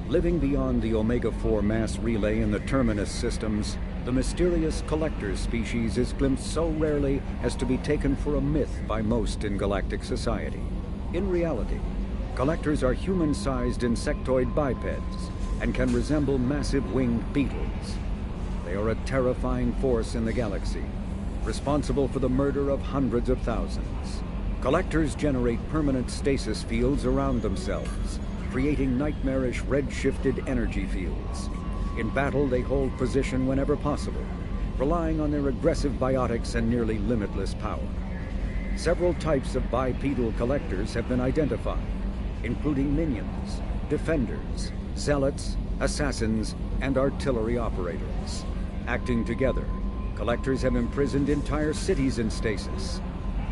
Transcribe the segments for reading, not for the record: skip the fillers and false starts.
Living beyond the Omega-4 mass relay in the Terminus systems, the mysterious Collector species is glimpsed so rarely as to be taken for a myth by most in galactic society. In reality, Collectors are human-sized insectoid bipeds and can resemble massive winged beetles. They are a terrifying force in the galaxy, responsible for the murder of hundreds of thousands. Collectors generate permanent stasis fields around themselves, creating nightmarish red-shifted energy fields. In battle, they hold position whenever possible, relying on their aggressive biotics and nearly limitless power. Several types of bipedal collectors have been identified, including minions, defenders, zealots, assassins, and artillery operators. Acting together, collectors have imprisoned entire cities in stasis.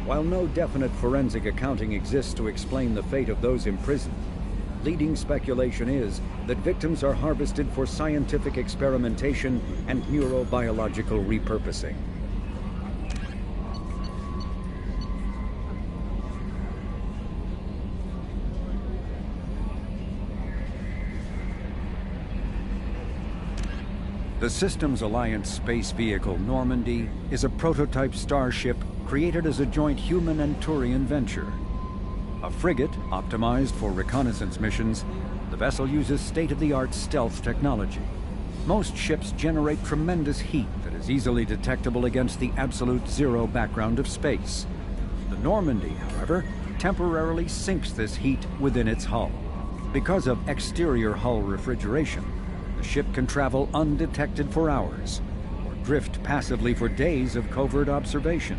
While no definite forensic accounting exists to explain the fate of those imprisoned, leading speculation is that victims are harvested for scientific experimentation and neurobiological repurposing. The Systems Alliance space vehicle Normandy is a prototype starship created as a joint human and Turian venture. A frigate optimized for reconnaissance missions, the vessel uses state-of-the-art stealth technology. Most ships generate tremendous heat that is easily detectable against the absolute zero background of space. The Normandy, however, temporarily sinks this heat within its hull. Because of exterior hull refrigeration, the ship can travel undetected for hours, or drift passively for days of covert observation.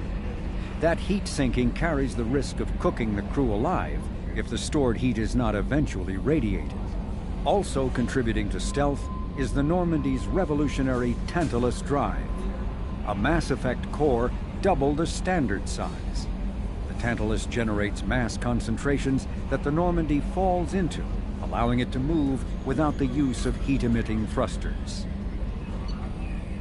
That heat sinking carries the risk of cooking the crew alive if the stored heat is not eventually radiated. Also contributing to stealth is the Normandy's revolutionary Tantalus drive, a Mass Effect core double the standard size. The Tantalus generates mass concentrations that the Normandy falls into, allowing it to move without the use of heat-emitting thrusters.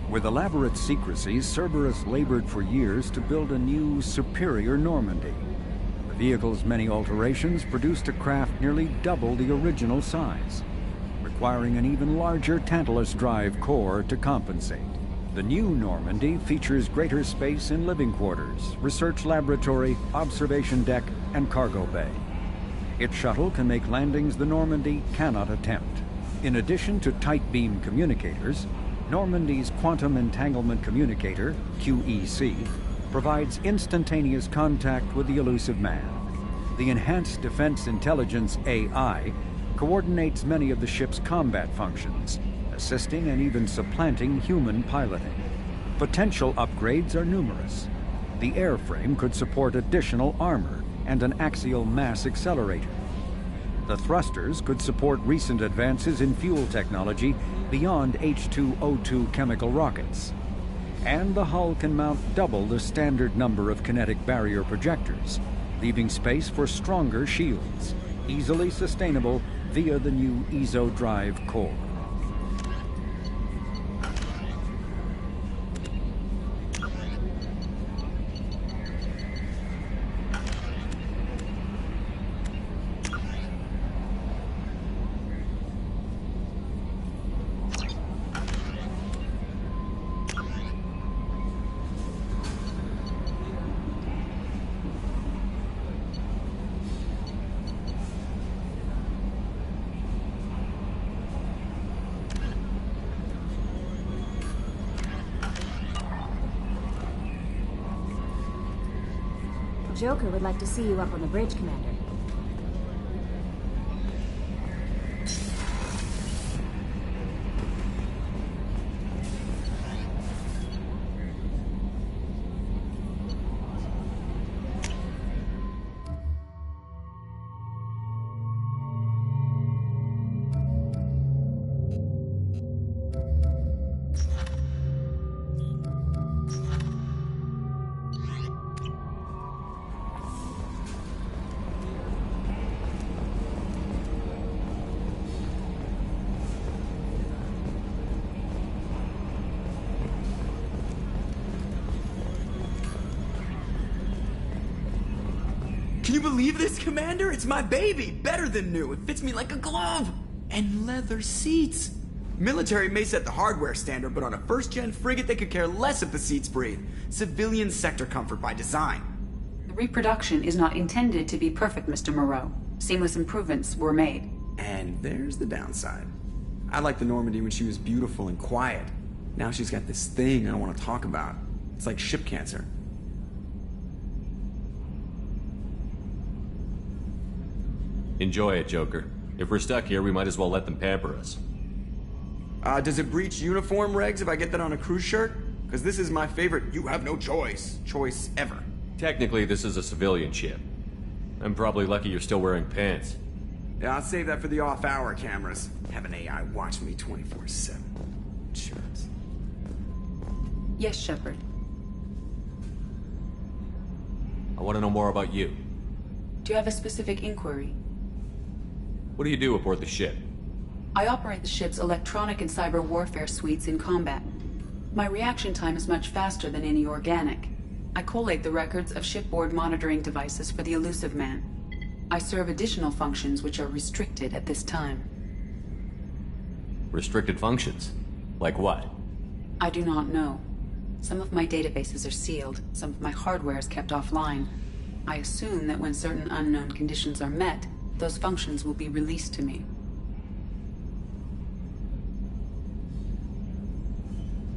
With elaborate secrecy, Cerberus labored for years to build a new, superior Normandy. The vehicle's many alterations produced a craft nearly double the original size, requiring an even larger Tantalus drive core to compensate. The new Normandy features greater space in living quarters, research laboratory, observation deck, and cargo bay. Its shuttle can make landings the Normandy cannot attempt. In addition to tight beam communicators, Normandy's Quantum Entanglement Communicator, QEC, provides instantaneous contact with the elusive man. The Enhanced Defense Intelligence, AI, coordinates many of the ship's combat functions, assisting and even supplanting human piloting. Potential upgrades are numerous. The airframe could support additional armor and an axial mass accelerator. The thrusters could support recent advances in fuel technology beyond H2O2 chemical rockets. And the hull can mount double the standard number of kinetic barrier projectors, leaving space for stronger shields, easily sustainable via the new EZO drive core. Joker would like to see you up on the bridge, Commander. Can you believe this, Commander? It's my baby! Better than new. It fits me like a glove! And leather seats. Military may set the hardware standard, but on a first-gen frigate they could care less if the seats breathe. Civilian sector comfort by design. The reproduction is not intended to be perfect, Mr. Moreau. Seamless improvements were made. And there's the downside. I liked the Normandy when she was beautiful and quiet. Now she's got this thing I don't want to talk about. It's like ship cancer. Enjoy it, Joker. If we're stuck here, we might as well let them pamper us. Does it breach uniform regs if I get that on a cruise shirt? Because this is my favorite you have no choice ever. Technically, this is a civilian ship. I'm probably lucky you're still wearing pants. Yeah, I'll save that for the off-hour cameras. Have an AI watch me 24/7. Insurance. Yes, Shepard. I want to know more about you. Do you have a specific inquiry? What do you do aboard the ship? I operate the ship's electronic and cyber warfare suites in combat. My reaction time is much faster than any organic. I collate the records of shipboard monitoring devices for the Elusive Man. I serve additional functions which are restricted at this time. Restricted functions? Like what? I do not know. Some of my databases are sealed, some of my hardware is kept offline. I assume that when certain unknown conditions are met, those functions will be released to me.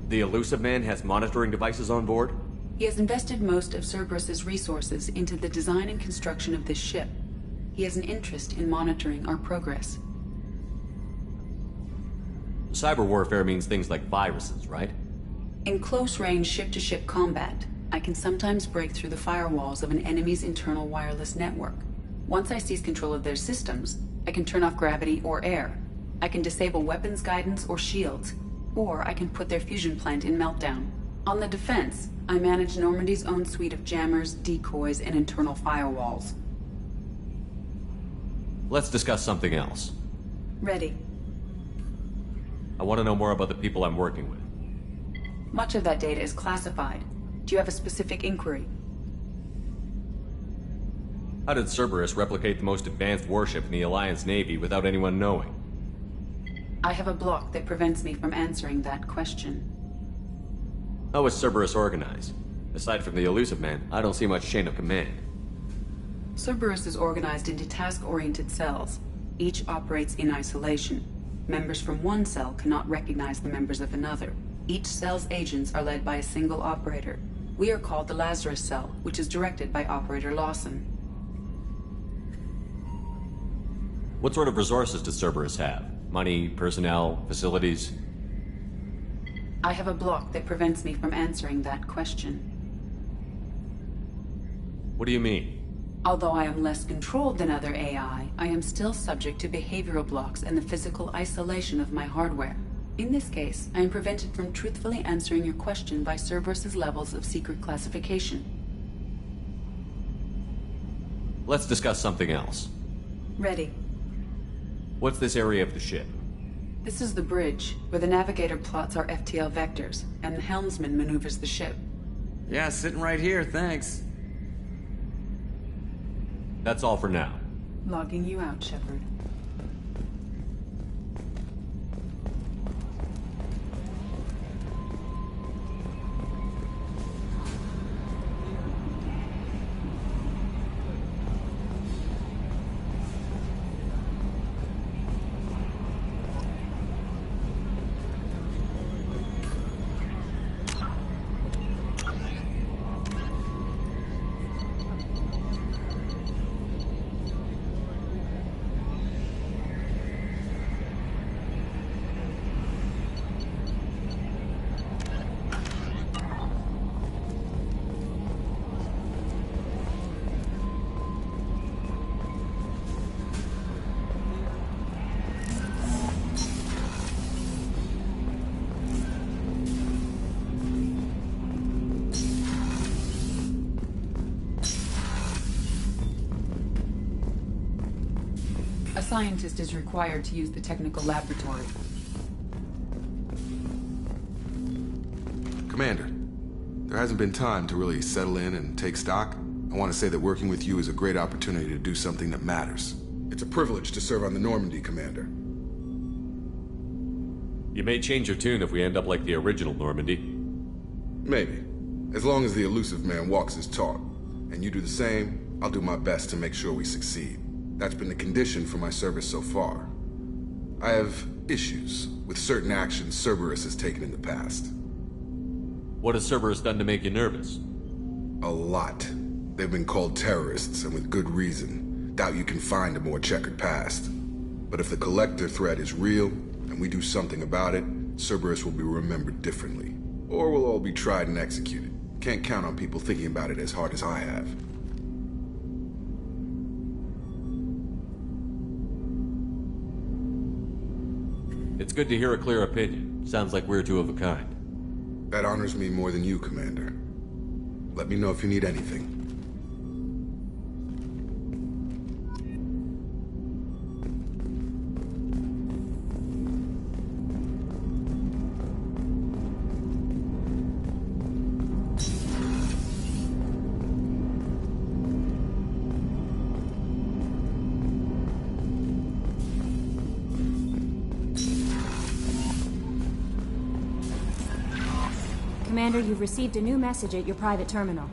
The Elusive Man has monitoring devices on board? He has invested most of Cerberus's resources into the design and construction of this ship. He has an interest in monitoring our progress. Cyber warfare means things like viruses, right? In close-range ship-to-ship combat, I can sometimes break through the firewalls of an enemy's internal wireless network. Once I seize control of their systems, I can turn off gravity or air. I can disable weapons guidance or shields, or I can put their fusion plant in meltdown. On the defense, I manage Normandy's own suite of jammers, decoys, and internal firewalls. Let's discuss something else. Ready. I want to know more about the people I'm working with. Much of that data is classified. Do you have a specific inquiry? How did Cerberus replicate the most advanced warship in the Alliance Navy without anyone knowing? I have a block that prevents me from answering that question. How is Cerberus organized? Aside from the Elusive Man, I don't see much chain of command. Cerberus is organized into task-oriented cells. Each operates in isolation. Members from one cell cannot recognize the members of another. Each cell's agents are led by a single operator. We are called the Lazarus Cell, which is directed by Operator Lawson. What sort of resources does Cerberus have? Money, personnel, facilities? I have a block that prevents me from answering that question. What do you mean? Although I am less controlled than other AI, I am still subject to behavioral blocks and the physical isolation of my hardware. In this case, I am prevented from truthfully answering your question by Cerberus's levels of secret classification. Let's discuss something else. Ready. What's this area of the ship? This is the bridge, where the navigator plots our FTL vectors, and the helmsman maneuvers the ship. Yeah, sitting right here, thanks. That's all for now. Logging you out, Shepard. A scientist is required to use the technical laboratory. Commander, there hasn't been time to really settle in and take stock. I want to say that working with you is a great opportunity to do something that matters. It's a privilege to serve on the Normandy, Commander. You may change your tune if we end up like the original Normandy. Maybe. As long as the elusive man walks his talk, and you do the same, I'll do my best to make sure we succeed. That's been the condition for my service so far. I have issues with certain actions Cerberus has taken in the past. What has Cerberus done to make you nervous? A lot. They've been called terrorists, and with good reason. Doubt you can find a more checkered past. But if the Collector threat is real, and we do something about it, Cerberus will be remembered differently. Or we'll all be tried and executed. Can't count on people thinking about it as hard as I have. It's good to hear a clear opinion. Sounds like we're two of a kind. That honors me more than you, Commander. Let me know if you need anything. Commander, you've received a new message at your private terminal.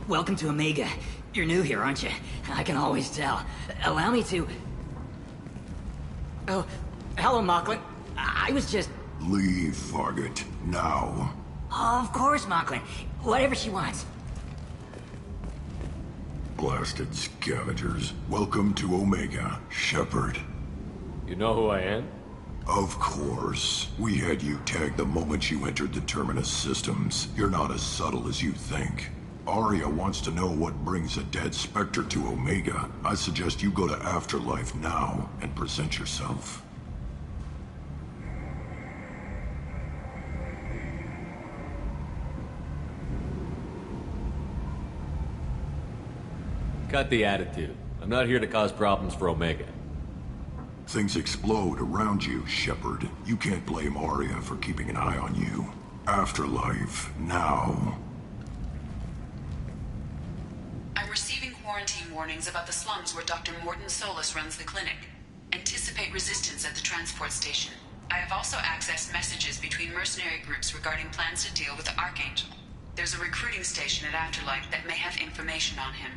Welcome to Omega. You're new here, aren't you? I can always tell. Allow me to... Oh, hello, Mocklin. I was just... Leave, Fargate. Now. Of course, Mocklin. Whatever she wants. Blasted scavengers. Welcome to Omega, Shepard. You know who I am? Of course. We had you tagged the moment you entered the Terminus systems. You're not as subtle as you think. Aria wants to know what brings a dead Spectre to Omega. I suggest you go to Afterlife now and present yourself. Cut the attitude. I'm not here to cause problems for Omega. Things explode around you, Shepard. You can't blame Aria for keeping an eye on you. Afterlife, now. I'm receiving quarantine warnings about the slums where Dr. Morton Solus runs the clinic. Anticipate resistance at the transport station. I have also accessed messages between mercenary groups regarding plans to deal with the Archangel. There's a recruiting station at Afterlife that may have information on him.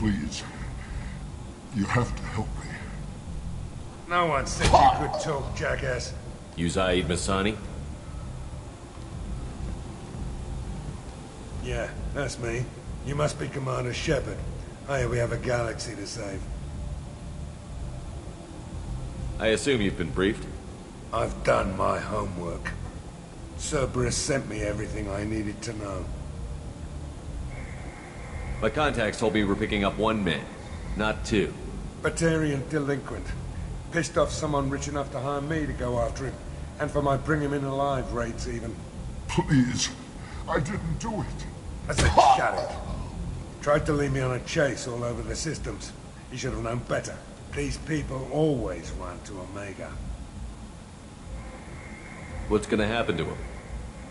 Please. You have to help me. No one said you could talk, jackass. You Zaid Masani? Yeah, that's me. You must be Commander Shepard. Hey, we have a galaxy to save. I assume you've been briefed? I've done my homework. Cerberus sent me everything I needed to know. My contacts told me we're picking up one man, not two. Batarian delinquent. Pissed off someone rich enough to hire me to go after him. And for my bring him in alive rates even. Please. I didn't do it. I said shut it. Tried to lead me on a chase all over the systems. He should have known better. These people always run to Omega. What's gonna happen to him?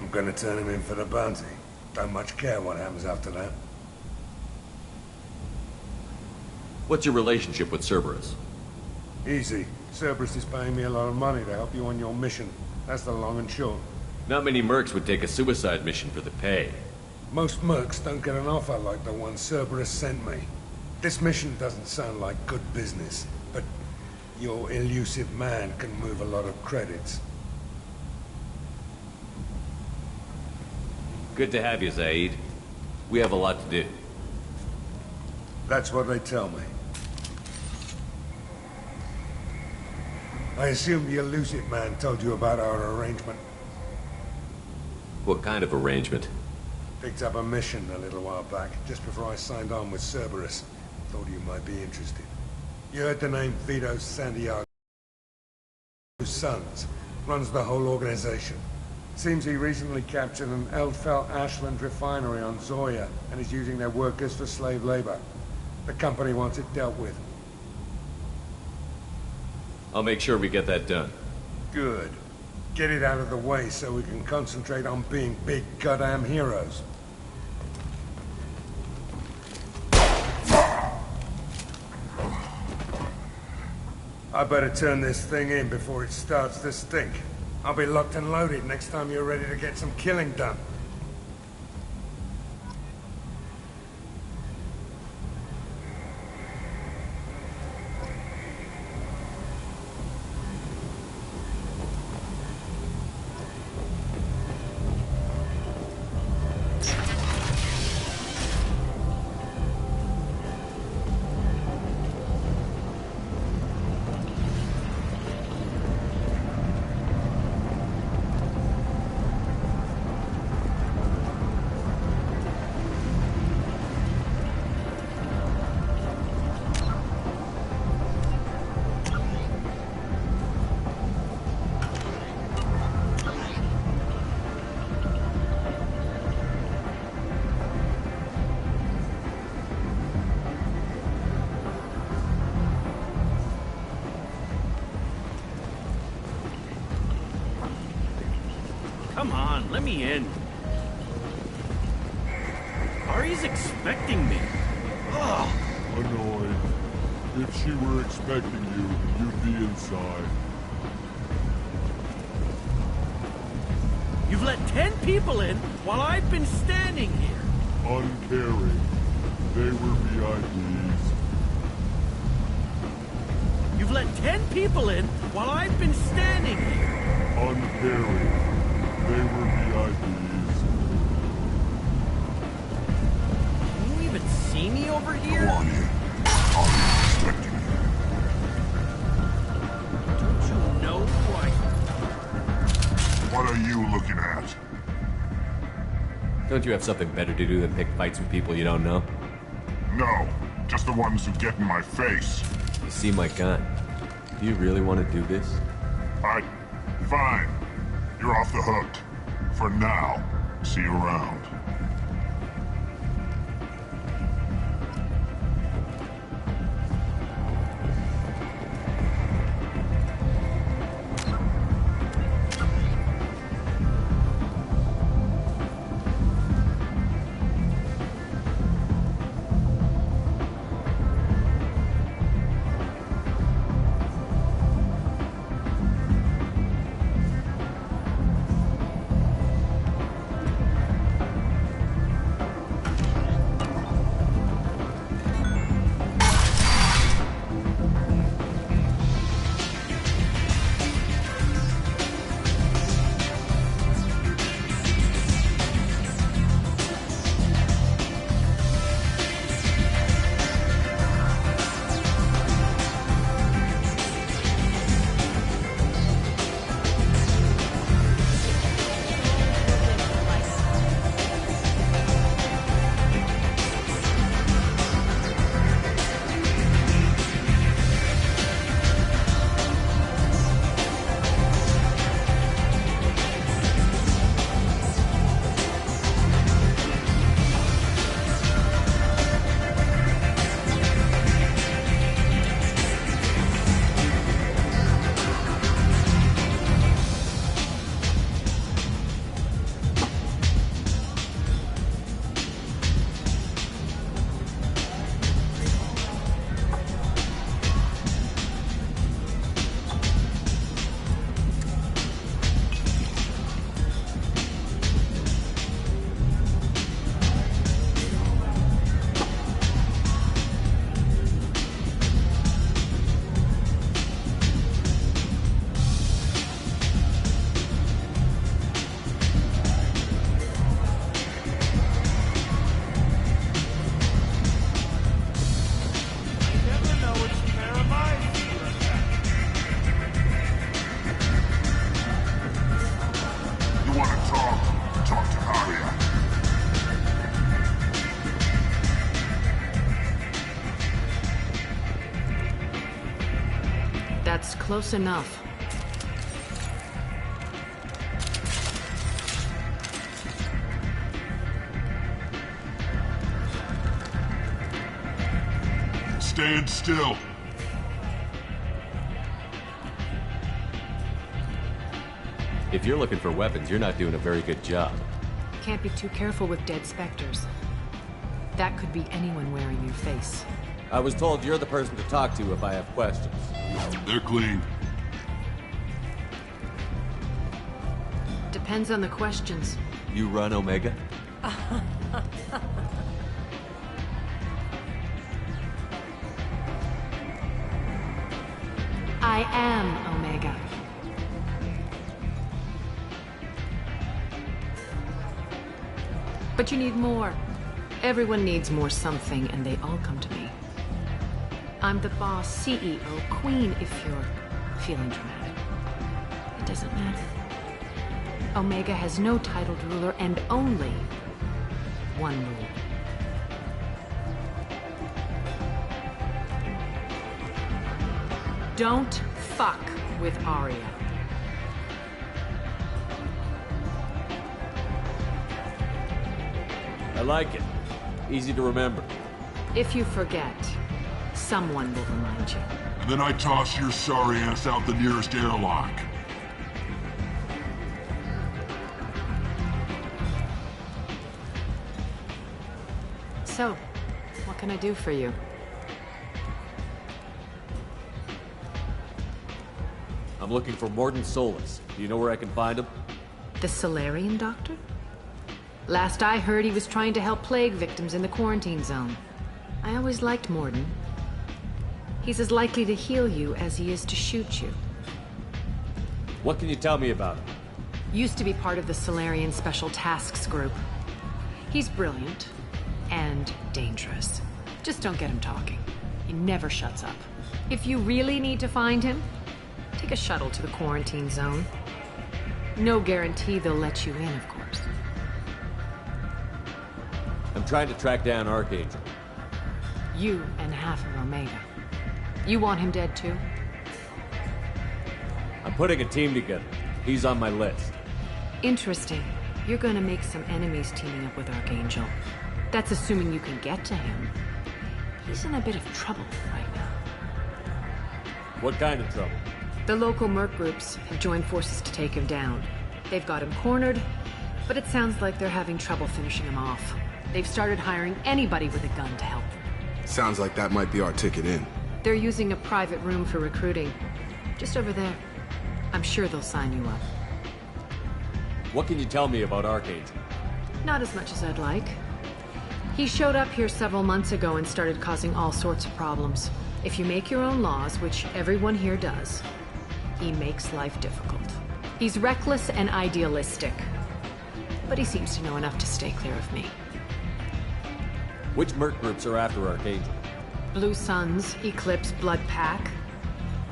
I'm gonna turn him in for the bounty. Don't much care what happens after that. What's your relationship with Cerberus? Easy. Cerberus is paying me a lot of money to help you on your mission. That's the long and short. Not many mercs would take a suicide mission for the pay. Most mercs don't get an offer like the one Cerberus sent me. This mission doesn't sound like good business, but your elusive man can move a lot of credits. Good to have you, Zaid. We have a lot to do. That's what they tell me. I assume the elusive man told you about our arrangement. What kind of arrangement? Picked up a mission a little while back, just before I signed on with Cerberus. Thought you might be interested. You heard the name Vito Santiago. His sons runs the whole organization. Seems he recently captured an Eldfell Ashland refinery on Zoya and is using their workers for slave labor. The company wants it dealt with. I'll make sure we get that done. Good. Get it out of the way so we can concentrate on being big goddamn heroes. I better turn this thing in before it starts to stink. I'll be locked and loaded next time you're ready to get some killing done. Come on, let me in. Ari's expecting me. Ugh. Annoyed. If she were expecting you, you'd be inside. You've let 10 people in while I've been standing here. Uncaring. They were VIPs. You've let 10 people in while I've been standing here. Uncaring. They were VIPs. Can you even see me over here? Go on in. I'm expecting you. Don't you know who I... What are you looking at? Don't you have something better to do than pick fights with people you don't know? No, just the ones who get in my face. You see my gun. Do you really want to do this? Fine. You're off the hook. For now. See you around. That's close enough. Stand still. If you're looking for weapons, you're not doing a very good job. Can't be too careful with dead specters. That could be anyone wearing your face. I was told you're the person to talk to if I have questions. They're clean. Depends on the questions. You run Omega? I am Omega. But you need more. Everyone needs more something, and they all come to me. I'm the boss, CEO, queen, if you're feeling dramatic. It doesn't matter. Omega has no titled ruler and only one rule. Don't fuck with Aria. I like it. Easy to remember. If you forget, someone will remind you. And then I toss your sorry ass out the nearest airlock. So, what can I do for you? I'm looking for Mordin Solus. Do you know where I can find him? The Salarian doctor? Last I heard, he was trying to help plague victims in the quarantine zone. I always liked Mordin. He's as likely to heal you as he is to shoot you. What can you tell me about him? Used to be part of the Salarian Special Tasks Group. He's brilliant and dangerous. Just don't get him talking. He never shuts up. If you really need to find him, take a shuttle to the quarantine zone. No guarantee they'll let you in, of course. I'm trying to track down Archangel. You and half of Omega. You want him dead too? I'm putting a team together. He's on my list. Interesting. You're gonna make some enemies teaming up with Archangel. That's assuming you can get to him. He's in a bit of trouble right now. What kind of trouble? The local merc groups have joined forces to take him down. They've got him cornered, but it sounds like they're having trouble finishing him off. They've started hiring anybody with a gun to help them. Sounds like that might be our ticket in. They're using a private room for recruiting. Just over there. I'm sure they'll sign you up. What can you tell me about Archangel? Not as much as I'd like. He showed up here several months ago and started causing all sorts of problems. If you make your own laws, which everyone here does, he makes life difficult. He's reckless and idealistic. But he seems to know enough to stay clear of me. Which merc groups are after Archangel? Blue Suns, Eclipse, Blood Pack.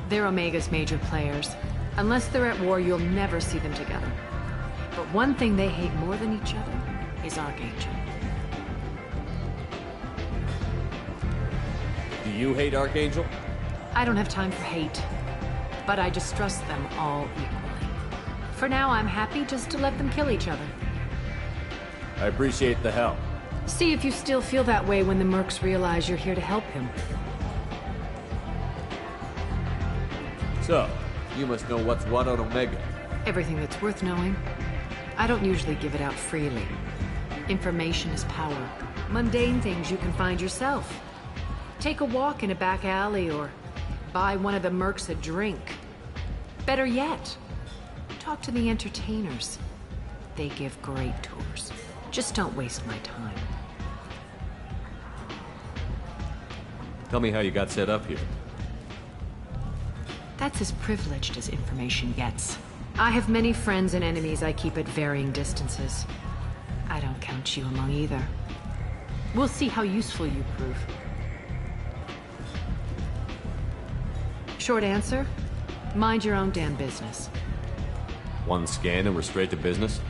They're Omega's major players. Unless they're at war, you'll never see them together. But one thing they hate more than each other is Archangel. Do you hate Archangel? I don't have time for hate, but I distrust them all equally. For now, I'm happy just to let them kill each other. I appreciate the help. See if you still feel that way when the mercs realize you're here to help him. So, you must know what's what on Omega. Everything that's worth knowing. I don't usually give it out freely. Information is power. Mundane things you can find yourself. Take a walk in a back alley or buy one of the mercs a drink. Better yet, talk to the entertainers. They give great tours. Just don't waste my time. Tell me how you got set up here. That's as privileged as information gets. I have many friends and enemies I keep at varying distances. I don't count you among either. We'll see how useful you prove. Short answer, mind your own damn business. One scan and we're straight to business?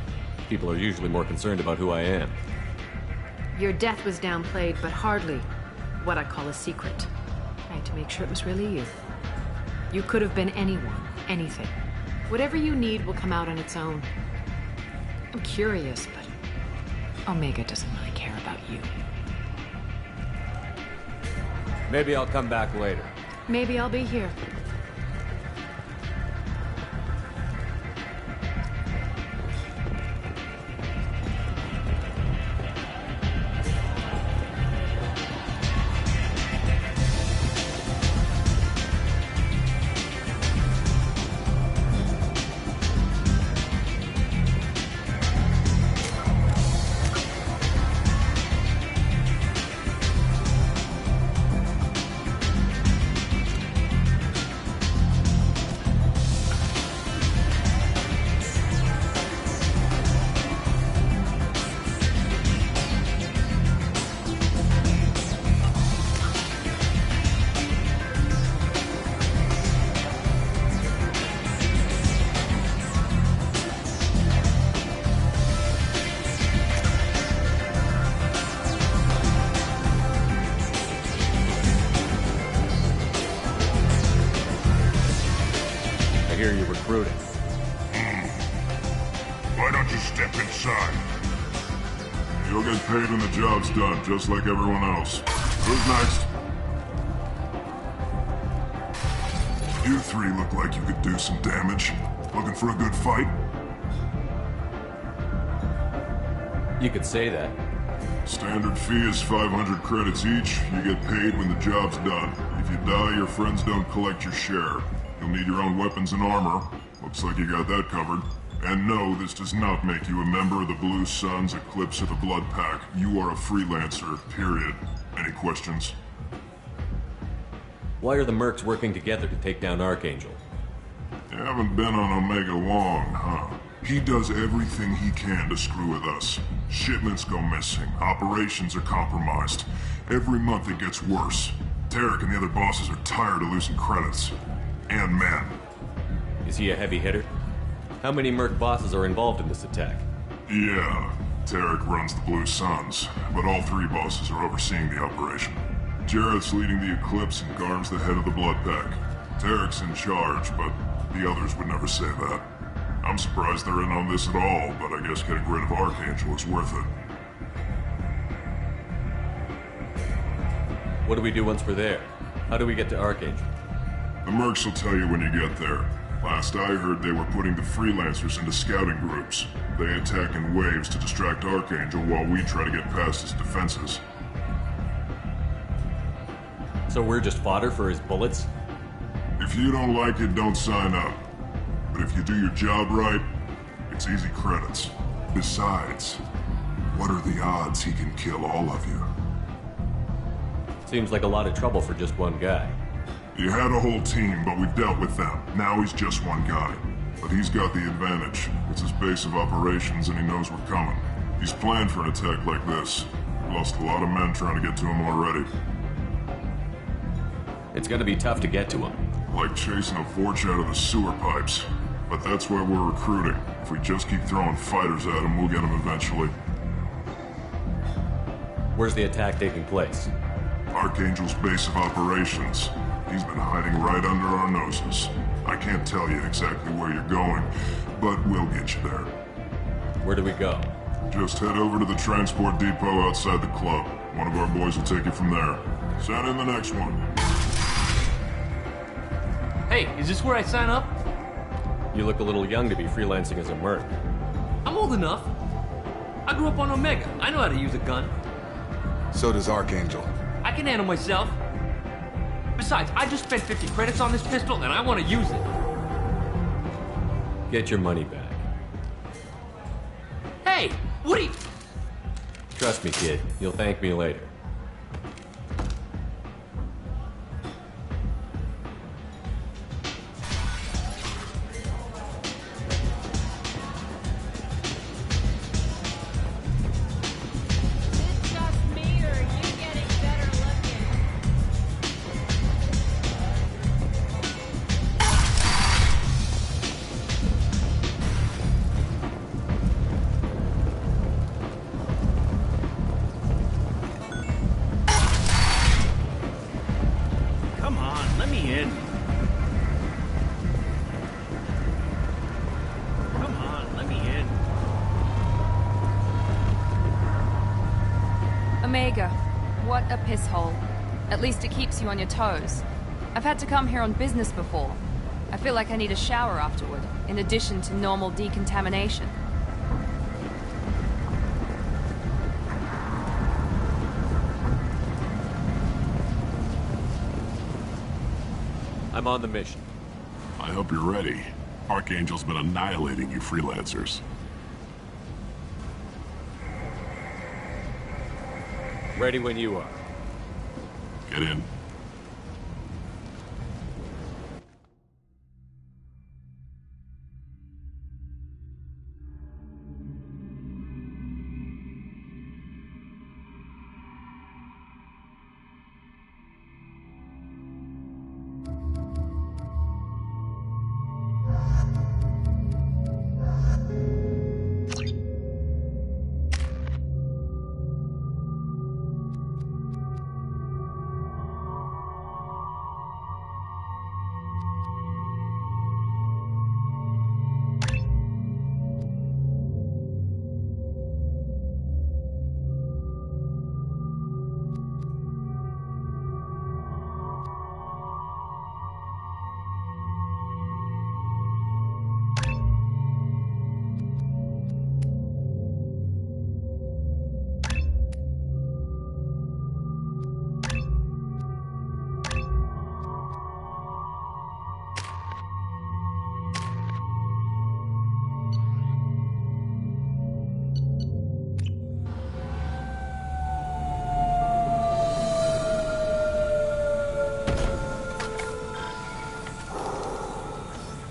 People are usually more concerned about who I am. Your death was downplayed, but hardly what I call a secret. I had to make sure it was really you. You could have been anyone, anything. Whatever you need will come out on its own. I'm curious, but Omega doesn't really care about you. Maybe I'll come back later. Maybe I'll be here. Hear you recruiting. Why don't you step inside? You'll get paid when the job's done, just like everyone else. Who's next? You three look like you could do some damage. Looking for a good fight? You could say that. Standard fee is 500 credits each. You get paid when the job's done. If you die, your friends don't collect your share. You'll need your own weapons and armor. Looks like you got that covered. And no, this does not make you a member of the Blue Suns, Eclipse, or the Blood Pack. You are a freelancer, period. Any questions? Why are the mercs working together to take down Archangel? You haven't been on Omega long, huh? He does everything he can to screw with us. Shipments go missing. Operations are compromised. Every month it gets worse. Tarek and the other bosses are tired of losing credits. And men. Is he a heavy hitter? How many merc bosses are involved in this attack? Yeah, Tarek runs the Blue Suns, but all three bosses are overseeing the operation. Jarrett's leading the Eclipse and Garm's the head of the Blood Pack. Tarek's in charge, but the others would never say that. I'm surprised they're in on this at all, but I guess getting rid of Archangel is worth it. What do we do once we're there? How do we get to Archangel? The mercs will tell you when you get there. Last I heard, they were putting the freelancers into scouting groups. They attack in waves to distract Archangel while we try to get past his defenses. So we're just fodder for his bullets? If you don't like it, don't sign up. But if you do your job right, it's easy credits. Besides, what are the odds he can kill all of you? Seems like a lot of trouble for just one guy. He had a whole team, but we dealt with them. Now he's just one guy. But he's got the advantage. It's his base of operations and he knows we're coming. He's planned for an attack like this. We lost a lot of men trying to get to him already. It's gonna be tough to get to him. Like chasing a Vorch out of the sewer pipes. But that's why we're recruiting. If we just keep throwing fighters at him, we'll get him eventually. Where's the attack taking place? Archangel's base of operations. He's been hiding right under our noses. I can't tell you exactly where you're going, but we'll get you there. Where do we go? Just head over to the transport depot outside the club. One of our boys will take you from there. Send in the next one. Hey, is this where I sign up? You look a little young to be freelancing as a merc. I'm old enough. I grew up on Omega. I know how to use a gun. So does Archangel. I can handle myself. Besides, I just spent 50 credits on this pistol and I want to use it. Get your money back. Hey, what are you... Trust me, kid. You'll thank me later. Omega. What a piss hole. At least it keeps you on your toes. I've had to come here on business before. I feel like I need a shower afterward, in addition to normal decontamination. I'm on the mission. I hope you're ready. Archangel's been annihilating you freelancers. Ready when you are. Get in.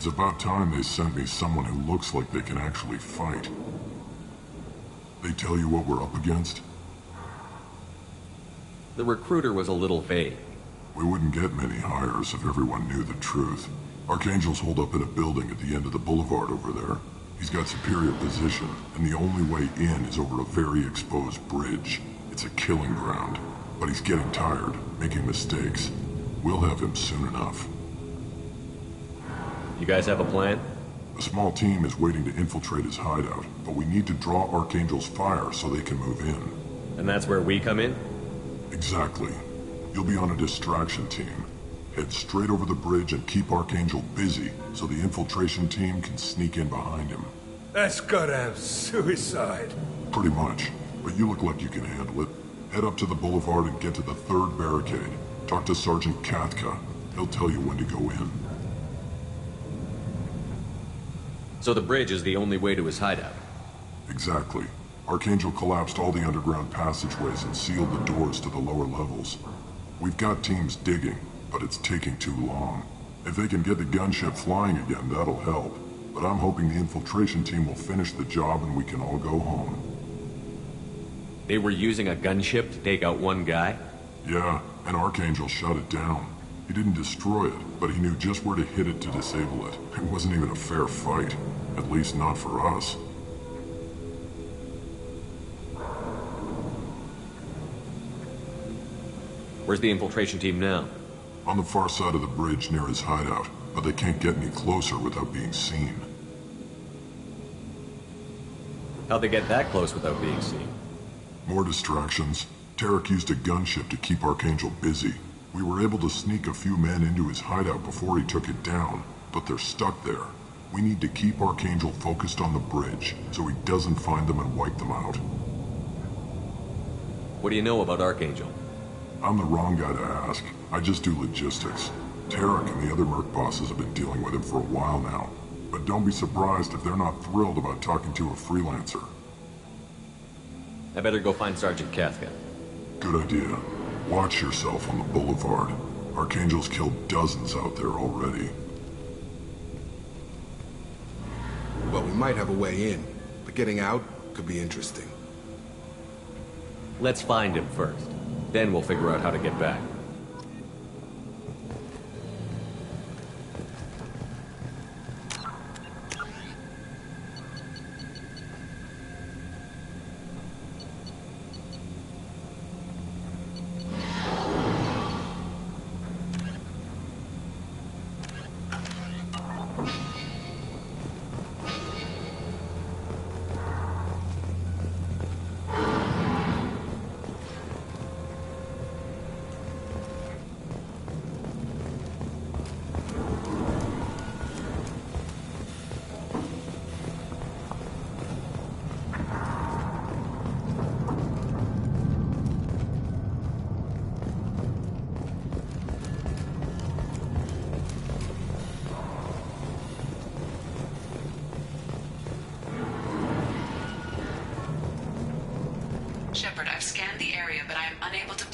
It's about time they sent me someone who looks like they can actually fight. They tell you what we're up against? The recruiter was a little vague. We wouldn't get many hires if everyone knew the truth. Archangel's holed up in a building at the end of the boulevard over there. He's got superior position, and the only way in is over a very exposed bridge. It's a killing ground, but he's getting tired, making mistakes. We'll have him soon enough. You guys have a plan? A small team is waiting to infiltrate his hideout, but we need to draw Archangel's fire so they can move in. And that's where we come in? Exactly. You'll be on a distraction team. Head straight over the bridge and keep Archangel busy so the infiltration team can sneak in behind him. That's goddamn suicide. Pretty much, but you look like you can handle it. Head up to the boulevard and get to the third barricade. Talk to Sergeant Kathka. He'll tell you when to go in. So the bridge is the only way to his hideout? Exactly. Archangel collapsed all the underground passageways and sealed the doors to the lower levels. We've got teams digging, but it's taking too long. If they can get the gunship flying again, that'll help. But I'm hoping the infiltration team will finish the job and we can all go home. They were using a gunship to take out one guy? Yeah, and Archangel shut it down. He didn't destroy it, but he knew just where to hit it to disable it. It wasn't even a fair fight. At least not for us. Where's the infiltration team now? On the far side of the bridge near his hideout, but they can't get any closer without being seen. How'd they get that close without being seen? More distractions. Tarek used a gunship to keep Archangel busy. We were able to sneak a few men into his hideout before he took it down, but they're stuck there. We need to keep Archangel focused on the bridge, so he doesn't find them and wipe them out. What do you know about Archangel? I'm the wrong guy to ask. I just do logistics. Tarek and the other merc bosses have been dealing with him for a while now. But don't be surprised if they're not thrilled about talking to a freelancer. I better go find Sergeant Kathka. Good idea. Watch yourself on the boulevard. Archangel's killed dozens out there already. Well, we might have a way in, but getting out could be interesting. Let's find him first. Then we'll figure out how to get back.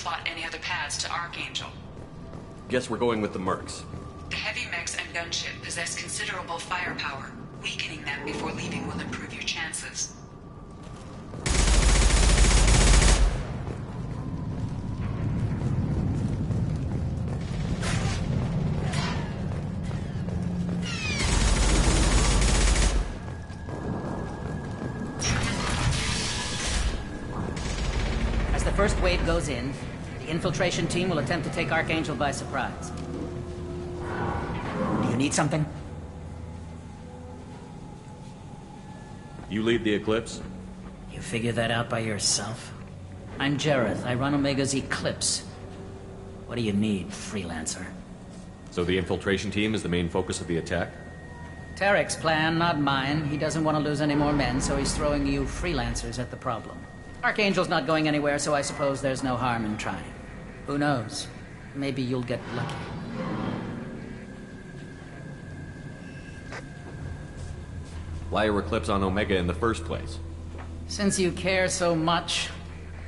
plot any other paths to Archangel. Guess we're going with the Mercs. The heavy mechs and gunship possess considerable firepower. Weakening them before leaving will improve your chances. As the first wave goes in, the infiltration team will attempt to take Archangel by surprise. Do you need something? You lead the Eclipse? You figure that out by yourself? I'm Jareth. I run Omega's Eclipse. What do you need, freelancer? So the infiltration team is the main focus of the attack? Tarek's plan, not mine. He doesn't want to lose any more men, so he's throwing you freelancers at the problem. Archangel's not going anywhere, so I suppose there's no harm in trying. Who knows? Maybe you'll get lucky. Why are Eclipse on Omega in the first place? Since you care so much,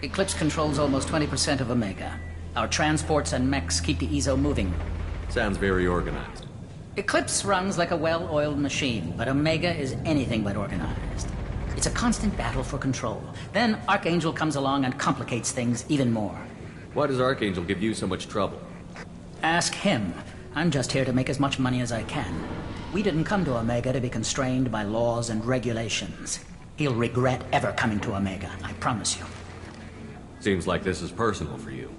Eclipse controls almost 20% of Omega. Our transports and mechs keep the EZO moving. Sounds very organized. Eclipse runs like a well-oiled machine, but Omega is anything but organized. It's a constant battle for control. Then Archangel comes along and complicates things even more. Why does Archangel give you so much trouble? Ask him. I'm just here to make as much money as I can. We didn't come to Omega to be constrained by laws and regulations. He'll regret ever coming to Omega, I promise you. Seems like this is personal for you.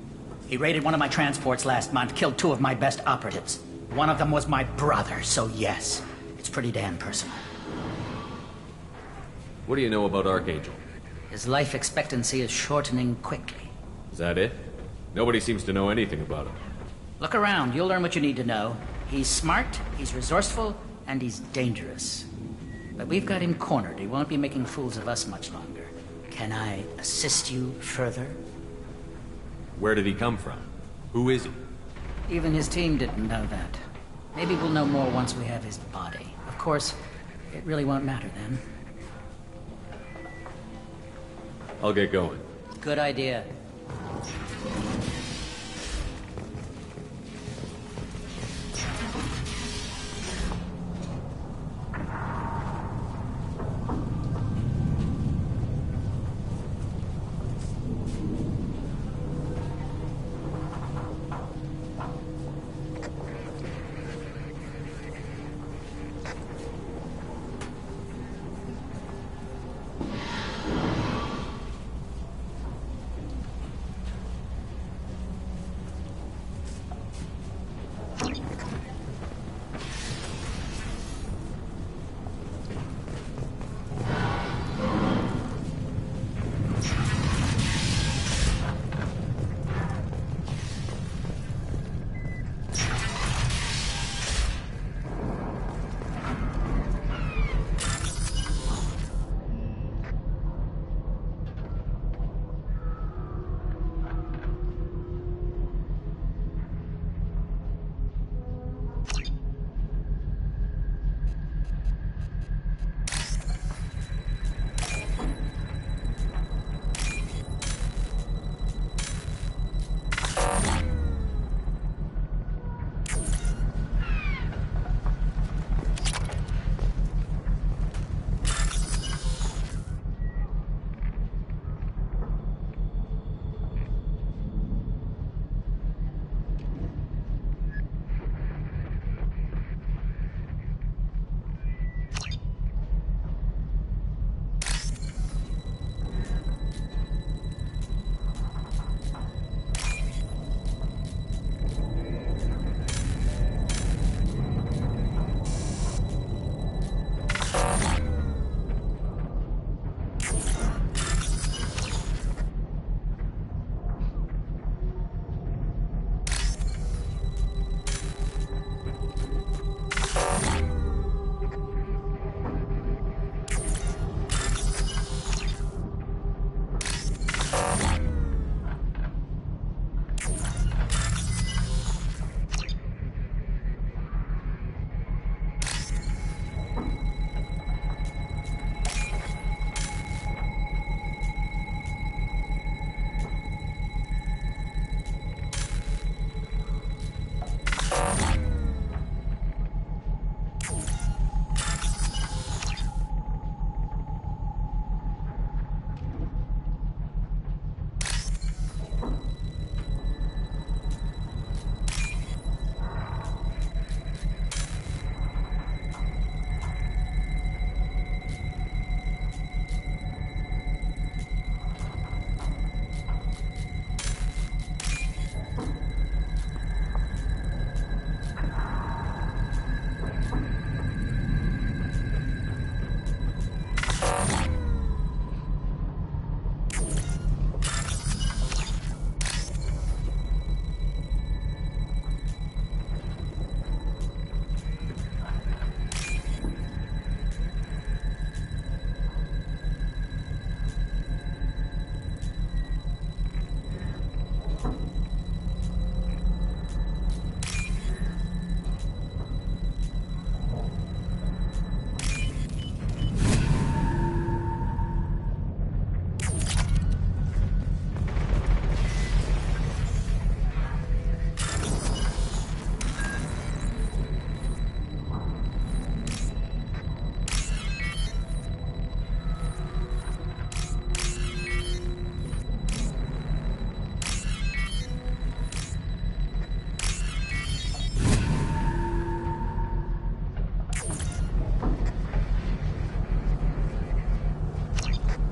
He raided one of my transports last month, killed 2 of my best operatives. One of them was my brother, so yes, it's pretty damn personal. What do you know about Archangel? His life expectancy is shortening quickly. Is that it? Nobody seems to know anything about him. Look around, you'll learn what you need to know. He's smart, he's resourceful, and he's dangerous. But we've got him cornered. He won't be making fools of us much longer. Can I assist you further? Where did he come from? Who is he? Even his team didn't know that. Maybe we'll know more once we have his body. Of course, it really won't matter then. I'll get going. Good idea.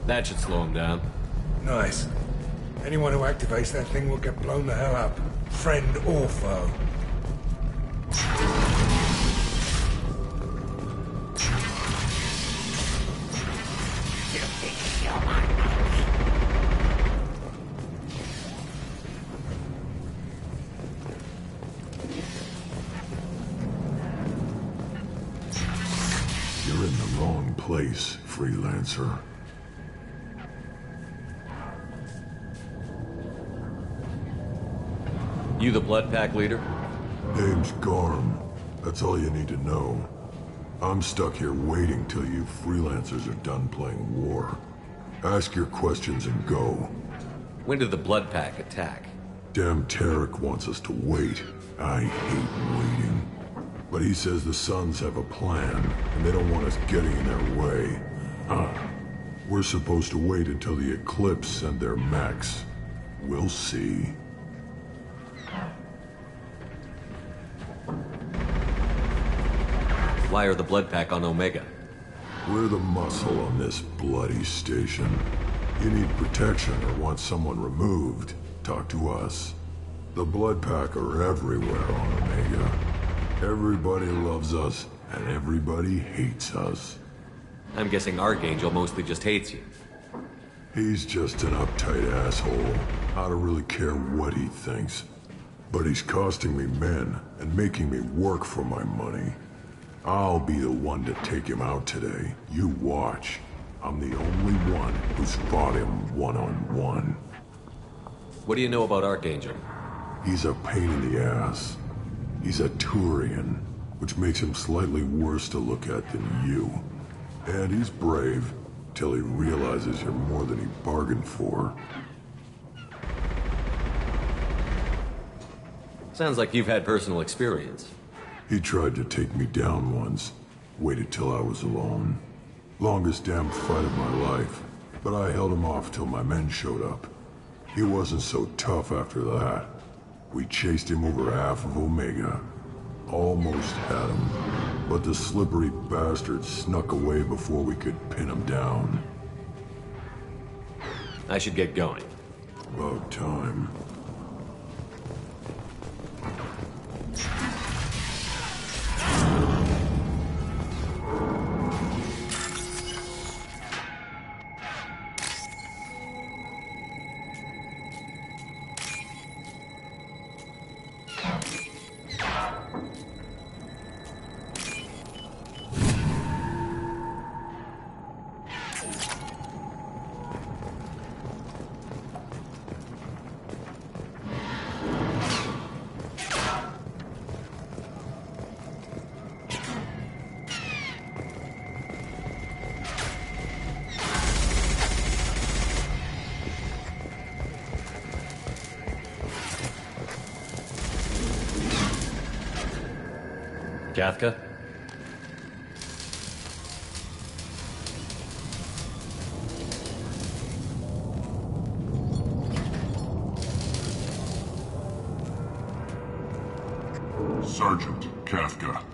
That should slow him down. Nice. Anyone who activates that thing will get blown the hell up. Friend or foe. You're in the wrong place, freelancer. You the Blood Pack leader? Name's Garm. That's all you need to know. I'm stuck here waiting till you freelancers are done playing war. Ask your questions and go. When did the Blood Pack attack? Damn Tarek wants us to wait. I hate waiting. But he says the Suns have a plan, and they don't want us getting in their way. We're supposed to wait until the Eclipse send their mechs. We'll see. Why are the Blood Pack on Omega? We're the muscle on this bloody station. You need protection or want someone removed, talk to us. The Blood Pack are everywhere on Omega. Everybody loves us, and everybody hates us. I'm guessing Archangel mostly just hates you. He's just an uptight asshole. I don't really care what he thinks. But he's costing me men, and making me work for my money. I'll be the one to take him out today. You watch. I'm the only one who's fought him one-on-one. What do you know about Archangel? He's a pain in the ass. He's a Turian, which makes him slightly worse to look at than you. And he's brave, till he realizes you're more than he bargained for. Sounds like you've had personal experience. He tried to take me down once. Waited till I was alone. Longest damn fight of my life. But I held him off till my men showed up. He wasn't so tough after that. We chased him over half of Omega. Almost had him. But the slippery bastard snuck away before we could pin him down. I should get going. About time. Kafka? Sergeant Kafka.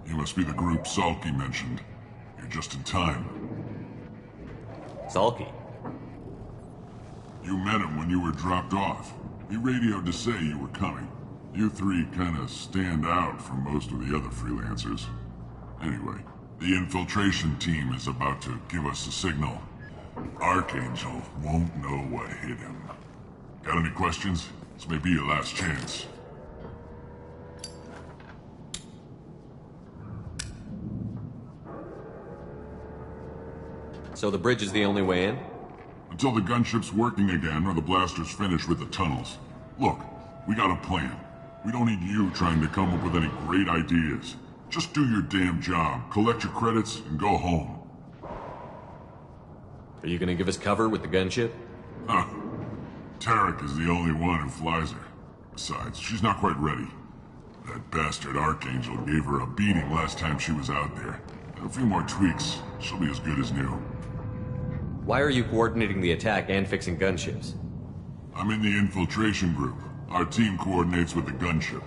You must be the group Salky mentioned. You're just in time. Salky? You met him when you were dropped off. He radioed to say you were coming. You three kind of stand out from most of the other freelancers. Anyway, the infiltration team is about to give us a signal. Archangel won't know what hit him. Got any questions? This may be your last chance. So the bridge is the only way in? Until the gunship's working again or the blasters finish with the tunnels. Look, we got a plan. We don't need you trying to come up with any great ideas. Just do your damn job, collect your credits, and go home. Are you gonna give us cover with the gunship? Huh. Tarek is the only one who flies her. Besides, she's not quite ready. That bastard Archangel gave her a beating last time she was out there. A few more tweaks, she'll be as good as new. Why are you coordinating the attack and fixing gunships? I'm in the infiltration group. Our team coordinates with the gunship.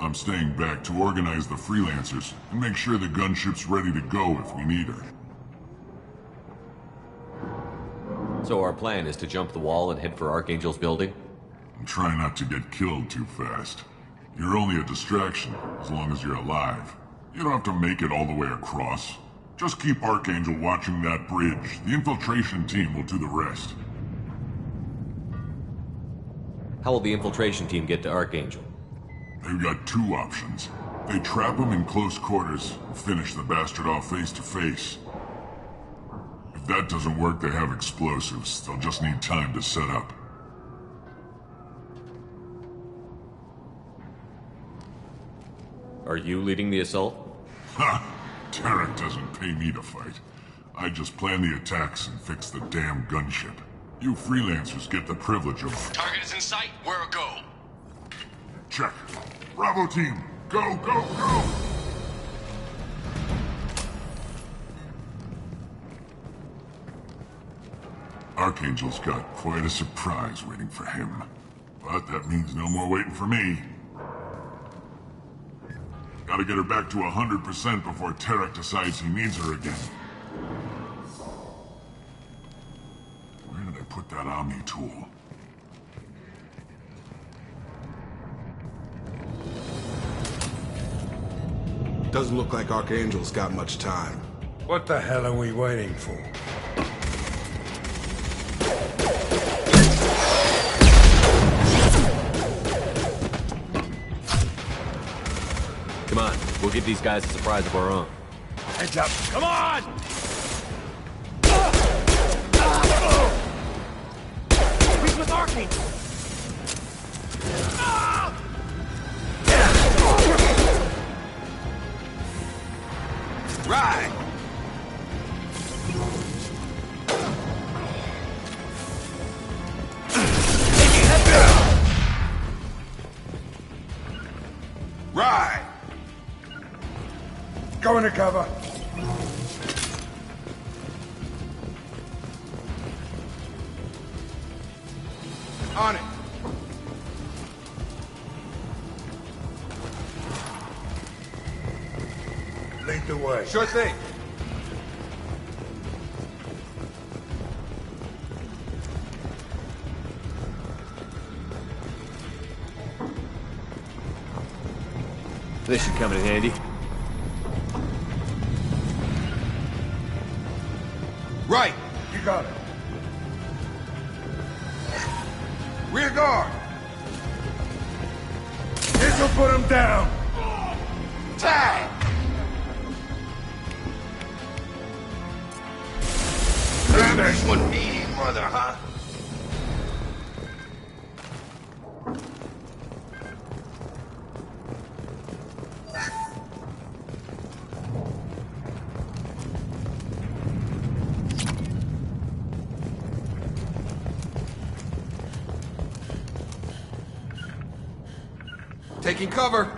I'm staying back to organize the freelancers and make sure the gunship's ready to go if we need her. So our plan is to jump the wall and head for Archangel's building? And try not to get killed too fast. You're only a distraction, as long as you're alive. You don't have to make it all the way across. Just keep Archangel watching that bridge. The infiltration team will do the rest. How will the infiltration team get to Archangel? They've got two options. They trap him in close quarters and finish the bastard off face to face. If that doesn't work, they have explosives. They'll just need time to set up. Are you leading the assault? Ha! Tarek doesn't pay me to fight. I just plan the attacks and fix the damn gunship. You freelancers get the privilege of... Target is in sight. Where go? Check. Bravo team, go, go, go! Archangel's got quite a surprise waiting for him. But that means no more waiting for me. Gotta get her back to 100% before Tarek decides he needs her again. Where did I put that Omni tool? Doesn't look like Archangel's got much time. What the hell are we waiting for? Come on, we'll give these guys a surprise of our own. Heads up! Come on! He's with Archangel! Right! Right! Go into cover! On it! Lead the way. Sure thing. This should come in handy. Right! You got it. Rear guard! This'll put him down! Tag! This one be mother, huh? Taking cover.